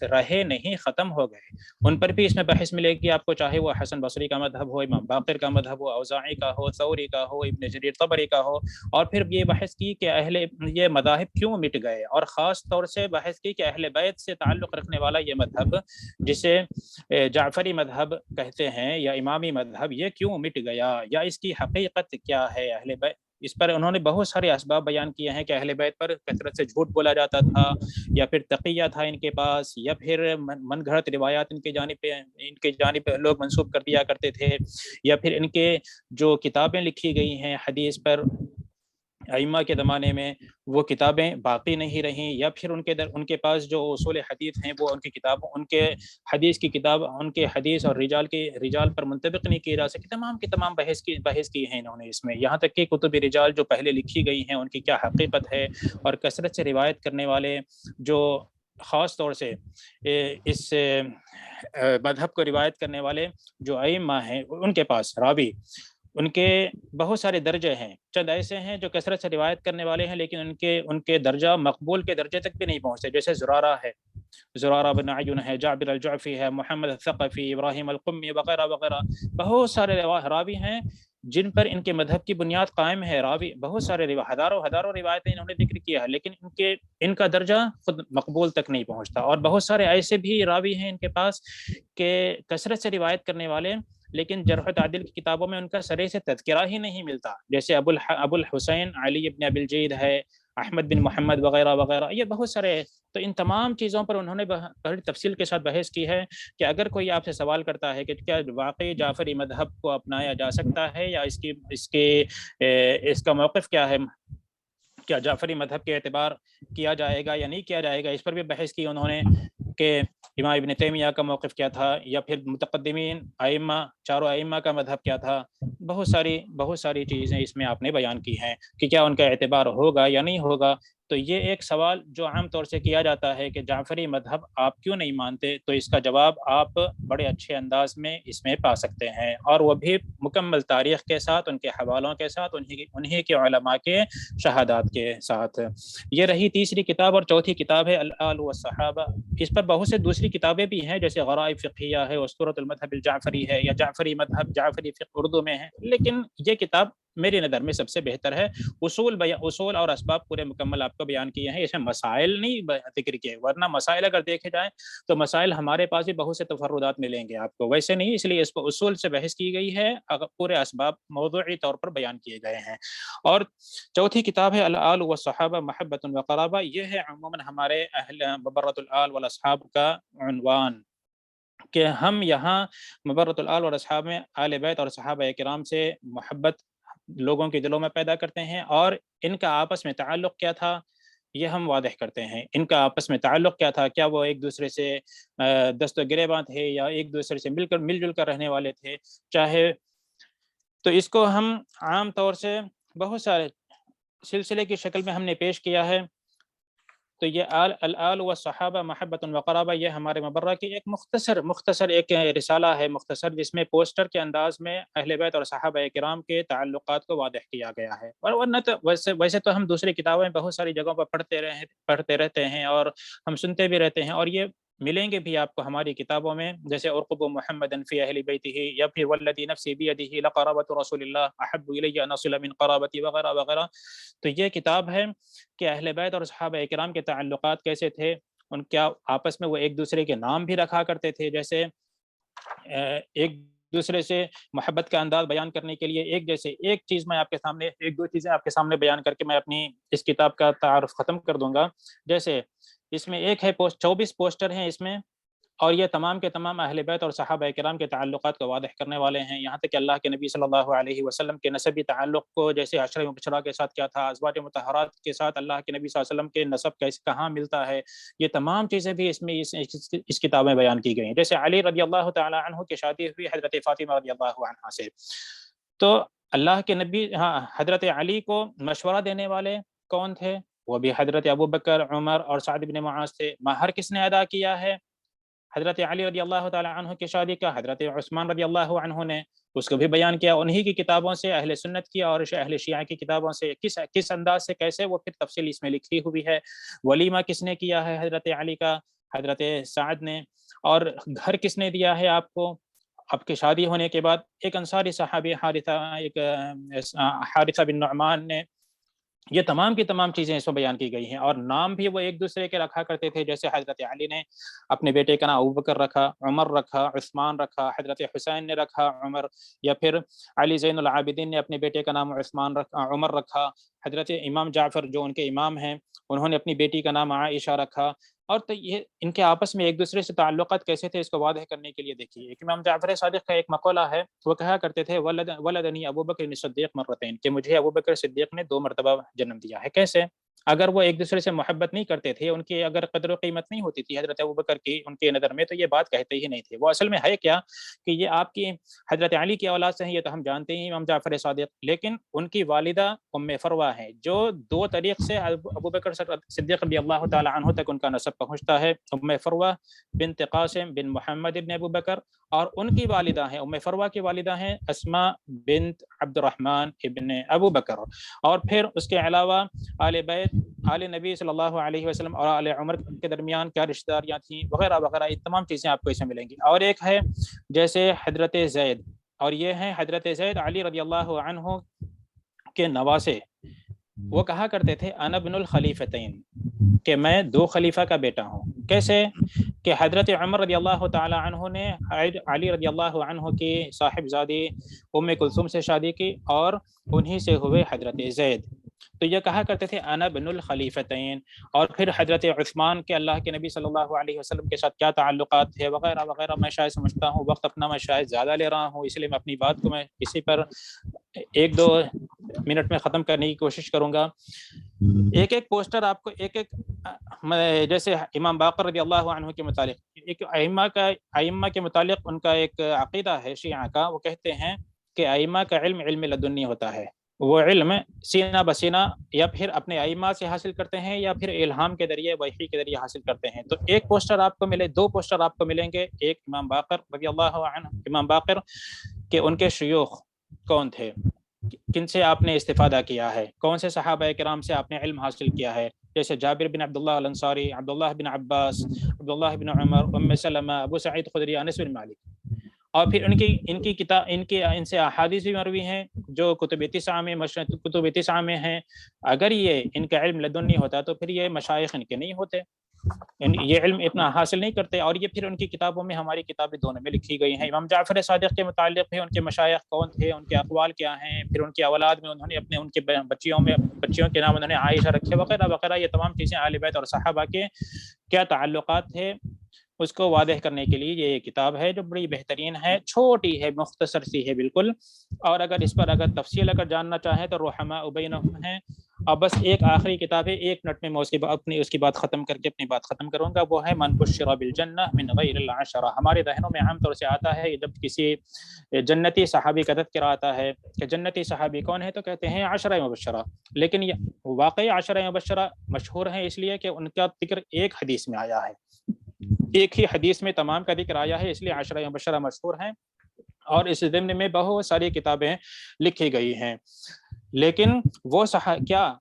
رہے نہیں، ختم ہو گئے، ان پر بھی اس میں بحث ملے گی آپ کو، چاہے وہ حسن بصری کا مذہب ہو، امام باقر کا مذہب ہو، اوزاعی کا ہو، ثوری کا ہو، ابن جریر طبری کا ہو، اور پھر یہ بحث کی کہ یہ مذاہب کیوں مٹ گئے، اور خاص طور سے بحث کی کہ اہل بیت سے تعلق رکھنے والا یہ مذہب جسے جعفری مذہب کہتے ہیں یا امامی مذہب، یہ کیوں مٹ گیا، یا اس کی حقیقت کیا ہے۔ اہل بیت، اس پر انہوں نے بہت سارے اسباب بیان کیے ہیں کہ اہل بیت پر کثرت سے جھوٹ بولا جاتا تھا، یا پھر تقیہ تھا ان کے پاس، یا پھر من گھڑت روایات ان کے جانب لوگ منسوب کر دیا کرتے تھے، یا پھر ان کے جو کتابیں لکھی گئی ہیں حدیث پر ائمہ کے زمانے میں وہ کتابیں باقی نہیں رہیں، یا پھر ان کے پاس جو اصول حدیث ہیں وہ ان کے حدیث کی کتاب ان کے حدیث اور رجال پر منطبق نہیں کی جا سکی۔ تمام کی تمام بحث کی ہیں انہوں نے اس میں، یہاں تک کہ کتب رجال جو پہلے لکھی گئی ہیں ان کی کیا حقیقت ہے، اور کثرت سے روایت کرنے والے جو خاص طور سے اس مذہب کو روایت کرنے والے جو ائمہ ہیں ان کے پاس راوی، ان کے بہت سارے درجے ہیں، چند ایسے ہیں جو کثرت سے روایت کرنے والے ہیں لیکن ان کے درجہ مقبول کے درجے تک بھی نہیں پہنچتے، جیسے زرارہ بن عیون ہے، جابر الجعفی ہے، محمد الثقفی، ابراہیم القمی وغیرہ وغیرہ، بہت سارے راوی ہیں جن پر ان کے مذہب کی بنیاد قائم ہے، راوی بہت سارے ہزاروں روایتیں انہوں نے ذکر کیا ہے، لیکن ان کا درجہ خود مقبول تک نہیں پہنچتا۔ اور بہت سارے ایسے بھی راوی ہیں ان کے پاس کہ کثرت سے روایت کرنے والے، لیکن جرح و تعدیل کی کتابوں میں ان کا سرے سے تذکرہ ہی نہیں ملتا، جیسے ابو الحسین علی ابن ابی الجید ہے، احمد بن محمد وغیرہ وغیرہ، یہ بہت سارے. تو ان تمام چیزوں پر انہوں نے بڑی تفصیل کے ساتھ بحث کی ہے کہ اگر کوئی آپ سے سوال کرتا ہے کہ کیا واقعی جعفری مذہب کو اپنایا جا سکتا ہے یا اس کا موقف کیا ہے، کیا جعفری مذہب کے اعتبار کیا جائے گا یا نہیں کیا جائے گا، اس پر بھی بحث کی انہوں نے کہ امام ابن تیمیہ کا موقف کیا تھا یا پھر متقدمین ائمہ، چاروں ائمہ کا مذہب کیا تھا. بہت ساری چیزیں اس میں آپ نے بیان کی ہیں کہ کیا ان کا اعتبار ہوگا یا نہیں ہوگا. تو یہ ایک سوال جو عام طور سے کیا جاتا ہے کہ جعفری مذہب آپ کیوں نہیں مانتے، تو اس کا جواب آپ بڑے اچھے انداز میں اس میں پا سکتے ہیں، اور وہ بھی مکمل تاریخ کے ساتھ، ان کے حوالوں کے ساتھ، انہی کے علماء کے شہادات کے ساتھ. یہ رہی تیسری کتاب. اور چوتھی کتاب ہے الآل والصحابہ. اس پر بہت سے دوسری کتابیں بھی ہیں، جیسے غرائب فقہیہ ہے، اسطورۃ المذہب الجعفری ہے، یا جعفری مذہب جعفری فقہ اردو میں ہے. لیکن یہ کتاب میری نظر میں سب سے بہتر ہے. اصول اور اسباب پورے مکمل آپ کو بیان کیے ہیں، اس میں مسائل نہیں ذکر کیے، ورنہ مسائل اگر دیکھے جائیں تو مسائل ہمارے پاس بھی بہت سے تفردات ملیں گے آپ کو، ویسے نہیں. اس لیے اس کو اصول سے بحث کی گئی ہے، پورے اسباب موضوعی طور پر بیان کیے گئے ہیں. اور چوتھی کتاب ہے الآل والصحابہ محبۃ وقرابہ. یہ ہے عموماً ہمارے اہل مبرۃ الآل والاصحاب کا عنوان، کہ ہم یہاں مبرۃ الآل والاصحاب میں آل بیت اور صحابہ کرام سے محبت لوگوں کے دلوں میں پیدا کرتے ہیں، اور ان کا آپس میں تعلق کیا تھا یہ ہم واضح کرتے ہیں. ان کا آپس میں تعلق کیا تھا، کیا وہ ایک دوسرے سے دست و گریباں تھے یا ایک دوسرے سے مل جل کر رہنے والے تھے چاہے. تو اس کو ہم عام طور سے بہت سارے سلسلے کی شکل میں ہم نے پیش کیا ہے. تو یہ الآل والصحابہ محبۃ وقرابہ یہ ہمارے مبرہ کی ایک مختصر ایک رسالہ ہے، مختصر، جس میں پوسٹر کے انداز میں اہل بیت اور صحابہ کرام کے تعلقات کو واضح کیا گیا ہے. اور ورنہ تو ویسے تو ہم دوسری کتابیں بہت ساری جگہوں پر پڑھتے رہتے ہیں اور ہم سنتے بھی رہتے ہیں، اور یہ ملیں گے بھی آپ کو ہماری کتابوں میں، جیسے ارقبوا محمدا فی اہل بیتہ، یا پھر والذی نفسی بیدہ لقرابۃ رسول اللہ احب الی ان اصل من قرابتی وغیرہ وغیرہ. تو یہ کتاب ہے کہ اہل بیت اور صحابہ کرام کے تعلقات کیسے تھے، ان کیا آپس میں وہ ایک دوسرے کے نام بھی رکھا کرتے تھے، جیسے ایک دوسرے سے محبت کا انداز بیان کرنے کے لیے ایک چیز میں آپ کے سامنے، ایک دو چیزیں آپ کے سامنے بیان کر کے میں اپنی اس کتاب کا تعارف ختم کر دوں گا. جیسے اس میں ایک ہے 24 پوسٹر ہیں اس میں، اور یہ تمام کے تمام اہل بیت اور صحابہ کرام کے تعلقات کو واضح کرنے والے ہیں، یہاں تک کہ اللہ کے نبی صلی اللہ علیہ وسلم کے نسبی تعلق کو، جیسے عشرہ مبشرہ کے ساتھ کیا تھا، ازواج مطہرات کے ساتھ اللہ کے نبی صلی اللہ علیہ وسلم کے نسب کہاں ملتا ہے، یہ تمام چیزیں بھی اس میں اس کتاب میں بیان کی گئی ہیں. جیسے علی رضی اللہ تعالی عنہ کی شادی ہوئی حضرت فاطمہ رضی اللہ عنہا سے، تو اللہ کے نبی حضرت علی کو مشورہ دینے والے کون تھے؟ وہ بھی حضرت ابوبکر، عمر اور سعد بن معاذ تھے. مہر کس نے ادا کیا ہے حضرت علی رضی اللہ تعالی عنہ کی شادی کا؟ حضرت عثمان رضی اللہ عنہ نے. اس کو بھی بیان کیا انہی کی کتابوں سے، اہل سنت کی اور اہل شیعہ کی کتابوں سے، کس انداز سے، کیسے، وہ پھر تفصیل اس میں لکھی ہوئی ہے. ولیمہ کس نے کیا ہے حضرت علی کا؟ حضرت سعد نے. اور گھر کس نے دیا ہے آپ کو آپ کی شادی ہونے کے بعد؟ ایک انصاری صحابی حارثہ بن نعمان نے. یہ تمام کی تمام چیزیں اس میں بیان کی گئی ہیں، اور نام بھی وہ ایک دوسرے کے رکھا کرتے تھے، جیسے حضرت علی نے اپنے بیٹے کا نام ابوبکر رکھا، عمر رکھا، عثمان رکھا، حضرت حسین نے رکھا عمر، یا پھر علی زین العابدین نے اپنے بیٹے کا نام عمر رکھا. حضرت امام جعفر جو ان کے امام ہیں، انہوں نے اپنی بیٹی کا نام عائشہ رکھا. اور تو یہ ان کے آپس میں ایک دوسرے سے تعلقات کیسے تھے، اس کو واضح کرنے کے لیے دیکھیے ایک امام جعفر صادق کا ایک مقولہ ہے، وہ کہا کرتے تھے ولدنی ابوبکر صدیق مرتین، کہ مجھے ابوبکر صدیق نے 2 مرتبہ جنم دیا ہے. کیسے؟ اگر وہ ایک دوسرے سے محبت نہیں کرتے تھے، ان کی اگر قدر و قیمت نہیں ہوتی تھی حضرت ابوبکر کی ان کے نظر میں، تو یہ بات کہتے ہی نہیں تھے. وہ اصل میں ہے کیا کہ یہ آپ کی حضرت علی کی اولاد سے ہیں، یہ تو ہم جانتے ہیں امام جعفر صادق، لیکن ان کی والدہ ام فروہ ہیں، جو 2 طریق سے ابوبکر صدیق رضی اللہ تعالی عنہ تک ان کا نسب پہنچتا ہے. ام فروہ بنت قاسم بن محمد ابن ابوبکر، اور ان کی والدہ ہیں، ام فروہ کی والدہ ہیں اسماء بنت عبد الرحمن ابن ابوبکر. اور پھر اس کے علاوہ آل بیت، آل نبی صلی اللہ علیہ وسلم اور آل عمر کے درمیان کیا رشتہ داریاں تھیں وغیرہ وغیرہ، یہ تمام چیزیں آپ کو اس میں ملیں گی. اور ایک ہے جیسے حضرت زید، اور یہ ہیں حضرت زید علی رضی اللہ عنہ کے نواسے. وہ کہا کرتے تھے انا ابن الخلیفتین، کہ میں 2 خلیفہ کا بیٹا ہوں. کیسے؟ کہ حضرت عمر رضی اللہ تعالی عنہ نے علی رضی اللہ عنہ کی صاحبزادی ام کلثوم سے شادی کی، اور انہی سے ہوئے حضرت زید. تو یہ کہا کرتے تھے انا بن الخلیفتین. اور پھر حضرت عثمان کے اللہ کے نبی صلی اللہ علیہ وسلم کے ساتھ کیا تعلقات تھے وغیرہ وغیرہ. میں شاید سمجھتا ہوں وقت اپنا میں شاید زیادہ لے رہا ہوں، اس لیے میں اپنی بات کو میں اسی پر 1-2 منٹ میں ختم کرنے کی کوشش کروں گا. ایک پوسٹر آپ کو جیسے امام باقر رضی اللہ عنہ کے متعلق ایک ائمہ کے متعلق ان کا ایک عقیدہ ہے شیعہ کا. وہ کہتے ہیں کہ ائمہ کا علم لدنی ہوتا ہے. وہ علم سینہ بسینہ یا پھر اپنے ائمہ سے حاصل کرتے ہیں یا پھر الہام کے ذریعے وحی کے ذریعے حاصل کرتے ہیں. تو ایک پوسٹر آپ کو ملے، 2 پوسٹر آپ کو ملیں گے. ایک امام باقر رضی اللہ عنہ، امام باقر کہ ان کے شیوخ کون تھے، کن سے آپ نے استفادہ کیا ہے، کون سے صحابہ کرام سے آپ نے علم حاصل کیا ہے، جیسے جابر بن عبداللہ الانصاری، عبداللہ بن عباس، عبداللہ بن عمر، ام سلمہ، ابو سعید خدری، انس بن مالک. اور پھر ان کی کتاب ان سے احادیث بھی مروی ہیں جو کتب 9 میں ہیں. اگر یہ ان کا علم لدنی ہوتا تو پھر یہ مشائخ ان کے نہیں ہوتے، یہ علم اتنا حاصل نہیں کرتے. اور یہ پھر ان کی کتابوں میں، ہماری کتابیں دونوں میں لکھی گئی ہیں. امام جعفر صادق کے متعلق بھی ان کے مشائخ کون تھے، ان کے اقوال کیا ہیں، پھر ان کی اولاد میں انہوں نے ان کے بچیوں کے نام انہوں نے عائشہ رکھے وغیرہ وغیرہ. یہ تمام چیزیں اہل بیت اور صحابہ کے کیا تعلقات تھے اس کو واضح کرنے کے لیے یہ کتاب ہے جو بڑی بہترین ہے، چھوٹی ہے، مختصر سی ہے بالکل. اور اس پر تفصیل جاننا چاہیں تو رحماء بینہم ہے. اور بس ایک آخری کتاب ہے، 1 منٹ میں میں اس کی بات ختم کر کے اپنی بات ختم کروں گا. وہ ہے من بشر بالجنہ من غیر العشرہ. ہمارے ذہنوں میں عام طور سے آتا ہے جب کسی جنتی صحابی کا تذکرہ آتا ہے کہ جنتی صحابی کون ہے تو کہتے ہیں 10 مبشرہ. لیکن یہ واقعی 10 مبشرہ مشہور ہیں اس لیے کہ ان کا ذکر ایک حدیث میں آیا ہے، ایک ہی حدیث میں تمام کا ذکر آیا ہے، اس لیے 10 مبشرہ مشہور ہیں. اور اس ضمن میں بہت ساری کتابیں لکھی گئی ہیں. لیکن وہ کیا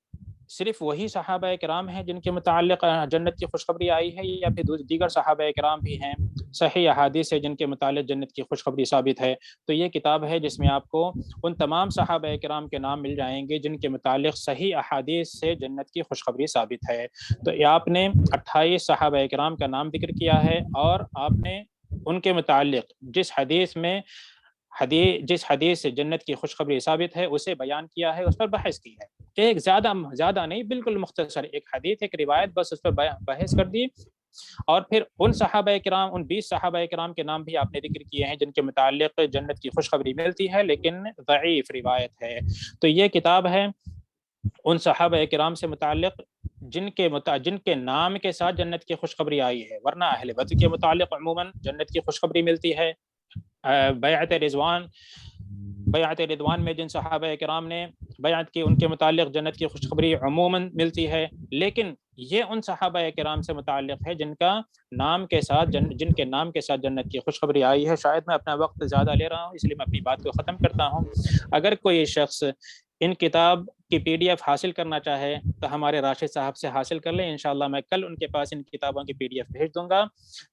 صرف وہی صحابہ کرام ہیں جن کے متعلق جنت کی خوشخبری آئی ہے، یا پھر دیگر صحابہ کرام بھی ہیں، صحیح احادیث ہے جن کے متعلق جنت کی خوشخبری ثابت ہے؟ تو یہ کتاب ہے جس میں آپ کو ان تمام صحابہ کرام کے نام مل جائیں گے جن کے متعلق صحیح احادیث سے جنت کی خوشخبری ثابت ہے. تو آپ نے 28 صحابہ کرام کا نام ذکر کیا ہے اور آپ نے ان کے متعلق جس حدیث سے جنت کی خوشخبری ثابت ہے اسے بیان کیا ہے، اس پر بحث کی ہے. ایک زیادہ نہیں، بالکل مختصر ایک حدیث، ایک روایت، بس اس پر بحث کر دی. اور پھر ان صحابہ کرام، ان 20 صحابہ کرام کے نام بھی آپ نے ذکر کیے ہیں جن کے متعلق جنت کی خوشخبری ملتی ہے لیکن ضعیف روایت ہے. تو یہ کتاب ہے ان صحابہ کرام سے متعلق جن کے نام کے ساتھ جنت کی خوشخبری آئی ہے. ورنہ اہل بدر کے متعلق عموماً جنت کی خوشخبری ملتی ہے. بیعت رضوان میں جن صحابہ کرام نے بیعت کی ان کے متعلق جنت کی خوشخبری عموماً ملتی ہے. لیکن یہ ان صحابہ کرام سے متعلق ہے جن کے نام کے ساتھ جنت کی خوشخبری آئی ہے. شاید میں اپنا وقت زیادہ لے رہا ہوں اس لیے میں اپنی بات کو ختم کرتا ہوں. اگر کوئی شخص ان کتاب کی PDF حاصل کرنا چاہے تو ہمارے راشد صاحب سے حاصل کر لیں. انشاءاللہ میں کل ان کے پاس ان کتابوں کی PDF بھیج دوں گا،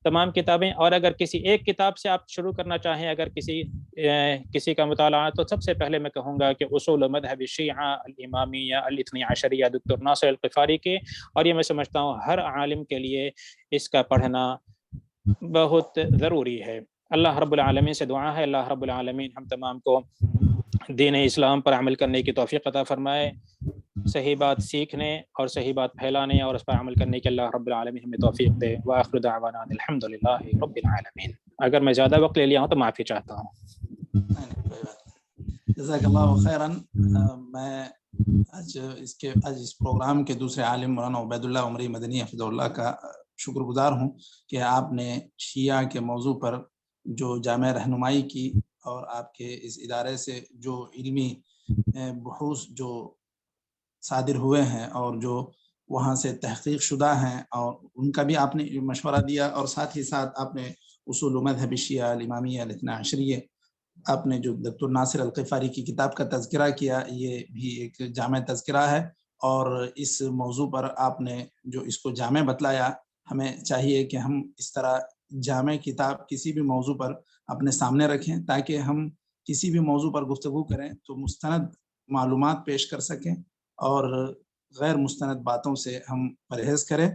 تمام کتابیں. اور اگر کسی ایک کتاب سے آپ شروع کرنا چاہیں، اگر کسی کا مطالعہ، تو سب سے پہلے میں کہوں گا کہ اصول مذہب شیعہ الامامیہ الاثنی عشریہ دکتر ناصر القفاری کے. اور یہ میں سمجھتا ہوں ہر عالم کے لیے اس کا پڑھنا بہت ضروری ہے. اللہ رب العالمین سے دعا ہے اللہ رب العالمین ہم تمام کو دین اسلام پر عمل کرنے کی توفیق عطا فرمائے، صحیح بات سیکھنے اور صحیح بات پھیلانے اور اس پر عمل کرنے کی اللہ رب العالمین ہمیں توفیق دے. وآخر دعوانا الحمدللہ رب العالمین. اگر میں زیادہ وقت لے لیا ہوں تو معافی چاہتا ہوں. جزاک اللہ خیراً. میں آج اس پروگرام کے دوسرے عالم مولانا عبید اللہ عمری مدنی حفظہ اللہ کا شکر گزار ہوں کہ آپ نے شیعہ کے موضوع پر جو جامع رہنمائی کی اور آپ کے اس ادارے سے جو علمی بحوث جو صادر ہوئے ہیں اور جو وہاں سے تحقیق شدہ ہیں اور ان کا بھی آپ نے مشورہ دیا، اور ساتھ ہی ساتھ آپ نے اصول مذہب شیعہ الامامیہ الاثنی عشریہ آپ نے جو دکتر ناصر القفاری کی کتاب کا تذکرہ کیا، یہ بھی ایک جامع تذکرہ ہے. اور اس موضوع پر آپ نے جو اس کو جامع بتلایا، ہمیں چاہیے کہ ہم اس طرح جامع کتاب کسی بھی موضوع پر اپنے سامنے رکھیں تاکہ ہم کسی بھی موضوع پر گفتگو کریں تو مستند معلومات پیش کر سکیں اور غیر مستند باتوں سے ہم پرہیز کریں.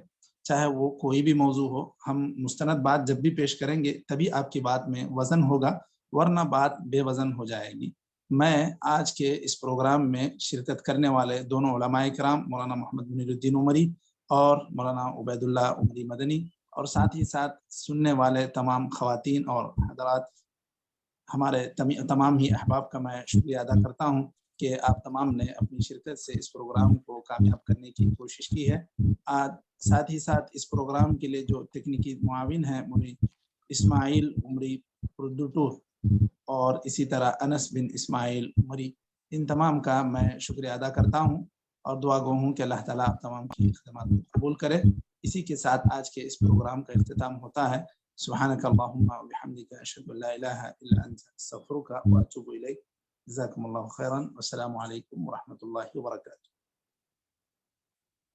چاہے وہ کوئی بھی موضوع ہو، ہم مستند بات جب بھی پیش کریں گے تبھی آپ کی بات میں وزن ہوگا، ورنہ بات بے وزن ہو جائے گی. میں آج کے اس پروگرام میں شرکت کرنے والے دونوں علماء کرام مولانا محمد منیرالدین عمری اور مولانا عبید اللہ عمری مدنی اور ساتھ ہی ساتھ سننے والے تمام خواتین اور حضرات ہمارے تمام ہی احباب کا میں شکریہ ادا کرتا ہوں کہ آپ تمام نے اپنی شرکت سے اس پروگرام کو کامیاب کرنے کی کوشش کی ہے۔ ساتھ ہی ساتھ اس پروگرام کے لیے جو تکنیکی معاون ہیں مولوی اسماعیل عمری پردوٹو اور اسی طرح انس بن اسماعیل عمری، ان تمام کا میں شکریہ ادا کرتا ہوں اور دعا گو ہوں کہ اللہ تعالیٰ آپ تمام کی خدمات کو قبول کرے۔ اسی کے ساتھ آج کے اس پروگرام کا اختتام ہوتا ہے۔ سبحانک اللہم و بحمدک اشہد ان لا الہ الا انت استغفرک و اتوب الیک۔ جزاکم اللہ خیرا، والسلام علیکم ورحمۃ اللہ وبرکاتہ۔